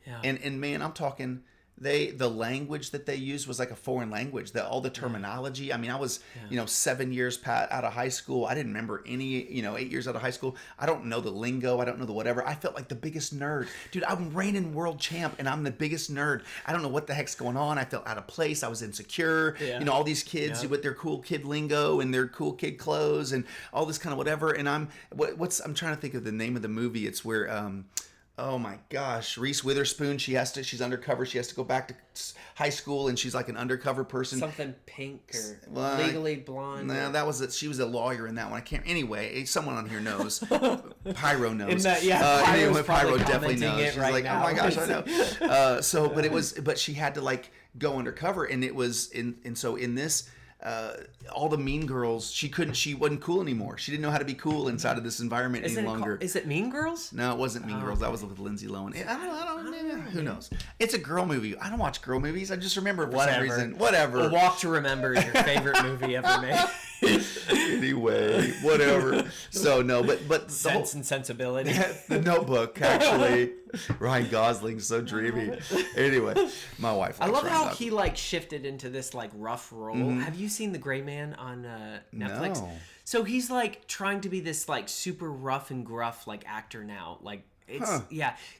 Yeah. And man, I'm talking the language that they used was like a foreign language. All the terminology. I mean, I was 7 years out of high school. I didn't remember any 8 years out of high school. I don't know the lingo. I don't know the whatever. I felt like the biggest nerd, dude. I'm reigning world champ, and I'm the biggest nerd. I don't know what the heck's going on. I felt out of place. I was insecure. Yeah. All these kids with their cool kid lingo and their cool kid clothes and all this kind of whatever. And I'm trying to think of the name of the movie. It's where oh my gosh, Reese Witherspoon. She's undercover. She has to go back to high school, and she's like an undercover person. Something Pink or Legally Blonde. No, that was it. She was a lawyer in that one. I can't. Anyway, someone on here knows. Pyro knows. Pyro definitely knows. She's right like, now. Oh my gosh, I know. But she had to like go undercover, and it was so in this. All the mean girls, she wasn't cool anymore. She didn't know how to be cool inside of this environment any longer. Is it Mean Girls? No, it wasn't Mean Girls. That was with Lindsay Lohan. I don't know. Who knows? It's a girl movie. I don't watch girl movies. I just remember for some reason. Whatever. A Walk to Remember is your favorite movie ever made. Anyway, whatever. So no, but Sense and Sensibility. The Notebook, actually. Ryan Gosling's so dreamy. Anyway, my wife. I love how he like shifted into this like rough role. Mm-hmm. Have you seen The Gray Man on Netflix? No. So he's like trying to be this like super rough and gruff like actor now. Like it's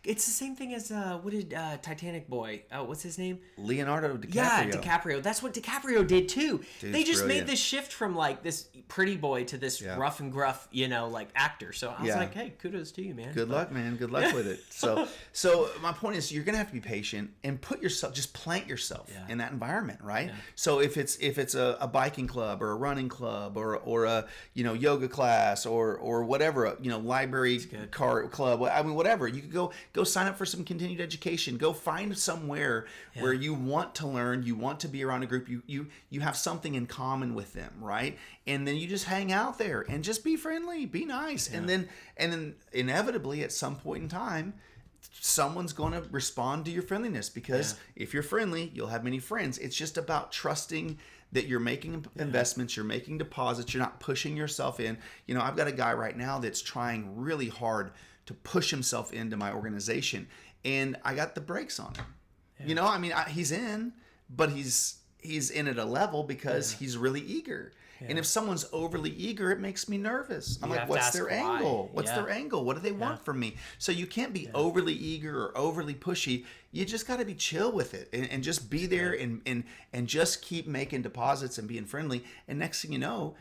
it's the same thing as what did Titanic boy? What's his name? Leonardo DiCaprio. Yeah, DiCaprio. That's what DiCaprio did too. Dude's they just brilliant. made this shift from like this pretty boy to this rough and gruff, like actor. So I was like, hey, kudos to you, man. Good luck, man. Good luck with it. So my point is, you're gonna have to be patient and just plant yourself in that environment, right? Yeah. So if it's a biking club or a running club or a yoga class or whatever, library car club. I mean, whatever. You could go sign up for some continued education. Go find somewhere where you want to learn, you want to be around a group, you have something in common with them, right? And then you just hang out there and just be friendly, be nice. Yeah. And then inevitably at some point in time, someone's going to respond to your friendliness, because if you're friendly, you'll have many friends. It's just about trusting that you're making investments, you're making deposits, you're not pushing yourself in. I've got a guy right now that's trying really hard to push himself into my organization, and I got the brakes on him. Yeah. He's in, but he's in at a level because he's really eager. Yeah. And if someone's overly eager, it makes me nervous. I'm like, what's their angle? What's their angle? What do they want from me? So you can't be overly eager or overly pushy. You just got to be chill with it and just be there and just keep making deposits and being friendly. And next thing you know,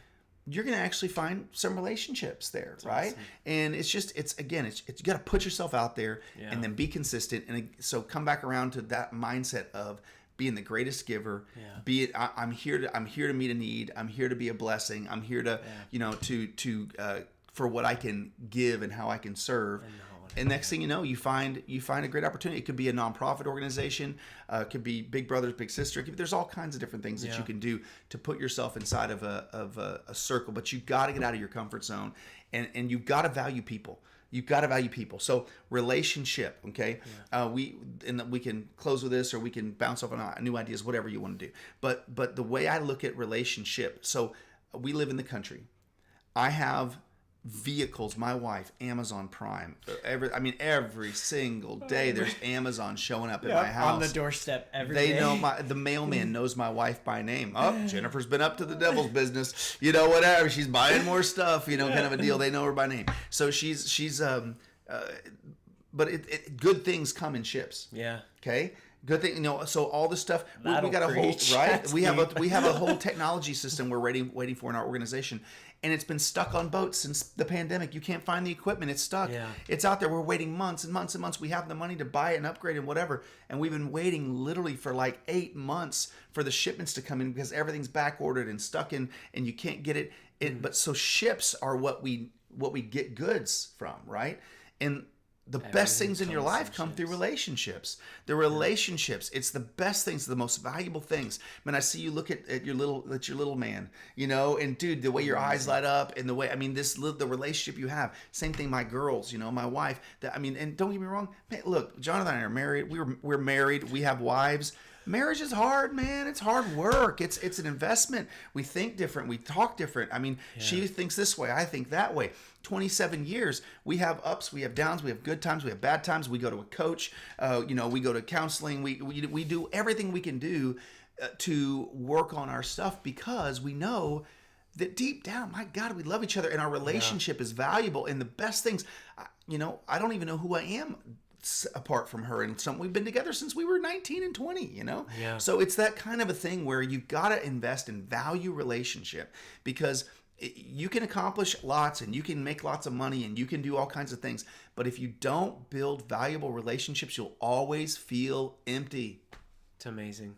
you're going to actually find some relationships there, that's right? Awesome. And it's you got to put yourself out there and then be consistent. And so come back around to that mindset of being the greatest giver. Yeah. Be it I'm here to meet a need. I'm here to be a blessing. I'm here to to for what I can give and how I can serve. And next thing you know, you find a great opportunity. It could be a nonprofit organization, it could be Big Brothers Big Sister. There's all kinds of different things that you can do to put yourself inside of a circle. But you've got to get out of your comfort zone, and you've got to value people. You've got to value people. So relationship, okay? Yeah. We can close with this, or we can bounce off on new ideas, whatever you want to do. But the way I look at relationship, so we live in the country. I have vehicles, my wife, Amazon Prime. Every single day there's Amazon showing up at my house. On the doorstep every day. They know the mailman knows my wife by name. Oh, Jennifer's been up to the devil's business. Whatever. She's buying more stuff, kind of a deal. They know her by name. So she's but good things come in ships. Yeah. Okay? Good thing, so all this stuff we got a whole right. We have a whole technology system we're waiting for in our organization, and it's been stuck on boats since the pandemic. You can't find the equipment; it's stuck. Yeah. It's out there. We're waiting months and months and months. We have the money to buy it and upgrade and whatever, and we've been waiting literally for like 8 months for the shipments to come in because everything's back ordered and stuck in, and you can't get it. But so ships are what we get goods from, right? And the best things in your life come through relationships. The relationships, it's the best things, the most valuable things. Man, I see you look at your little man, and dude, the way your eyes light up and the way, the relationship you have. Same thing, my girls, my wife. And don't get me wrong, man, look, Jonathan and I are married. We're married. We have wives. Marriage is hard, man. It's hard work. It's an investment. We think different. We talk different. I mean, she thinks this way. I think that way. 27 years. We have ups. We have downs. We have good times. We have bad times. We go to a coach. We go to counseling. We do everything we can do to work on our stuff because we know that deep down, my God, we love each other and our relationship is valuable. And the best things, I don't even know who I am apart from her. And we've been together since we were 19 and 20, Yeah. So it's that kind of a thing where you've got to invest in value relationship because you can accomplish lots and you can make lots of money and you can do all kinds of things. But if you don't build valuable relationships, you'll always feel empty. It's amazing.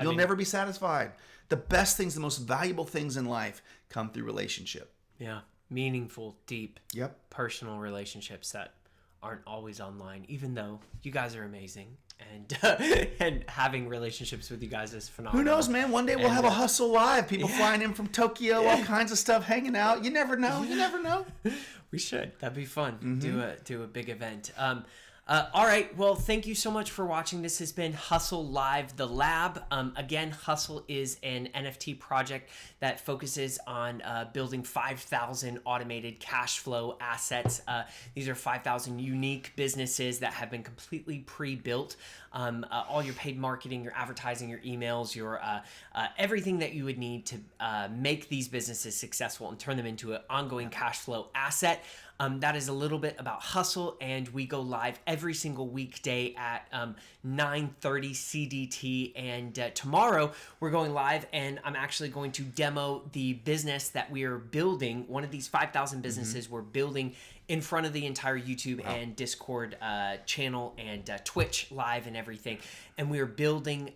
You'll never be satisfied. The best things, the most valuable things in life come through relationship. Yeah. Meaningful, deep, Yep. personal relationships that aren't always online, even though you guys are amazing. And and having relationships with you guys is phenomenal. Who knows, man? One day we'll have a Hustle Live. People flying in from Tokyo, all kinds of stuff, hanging out. You never know. You never know. We should. That'd be fun. Mm-hmm. Do a big event. All right. Well, thank you so much for watching. This has been Hustle Live, the lab. Again, Hustle is an NFT project that focuses on building 5,000 automated cash flow assets. These are 5,000 unique businesses that have been completely pre-built. All your paid marketing, your advertising, your emails, your everything that you would need to make these businesses successful and turn them into an ongoing cash flow asset. That is a little bit about Hustle, and we go live every single weekday at 9:30 CDT. And tomorrow we're going live, and I'm actually going to demo the business that we are building. One of these 5,000 businesses we're building in front of the entire YouTube and Discord channel and Twitch live and everything. And we are building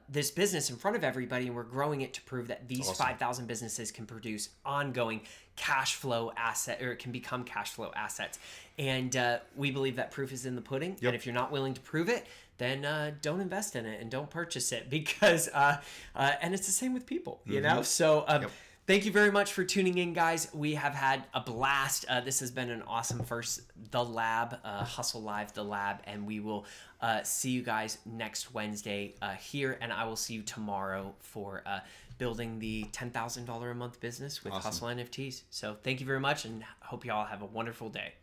this business in front of everybody, and we're growing it to prove that these 5,000 businesses can produce ongoing cash flow asset, or it can become cash flow assets. And we believe that proof is in the pudding. And if you're not willing to prove it, then don't invest in it and don't purchase it because, and it's the same with people, you know? So thank you very much for tuning in, guys. We have had a blast. This has been an awesome first, The Lab, Hustle Live, The Lab, and we will see you guys next Wednesday here, and I will see you tomorrow for building the $10,000 a month business with Hustle NFTs. So thank you very much, and hope you all have a wonderful day.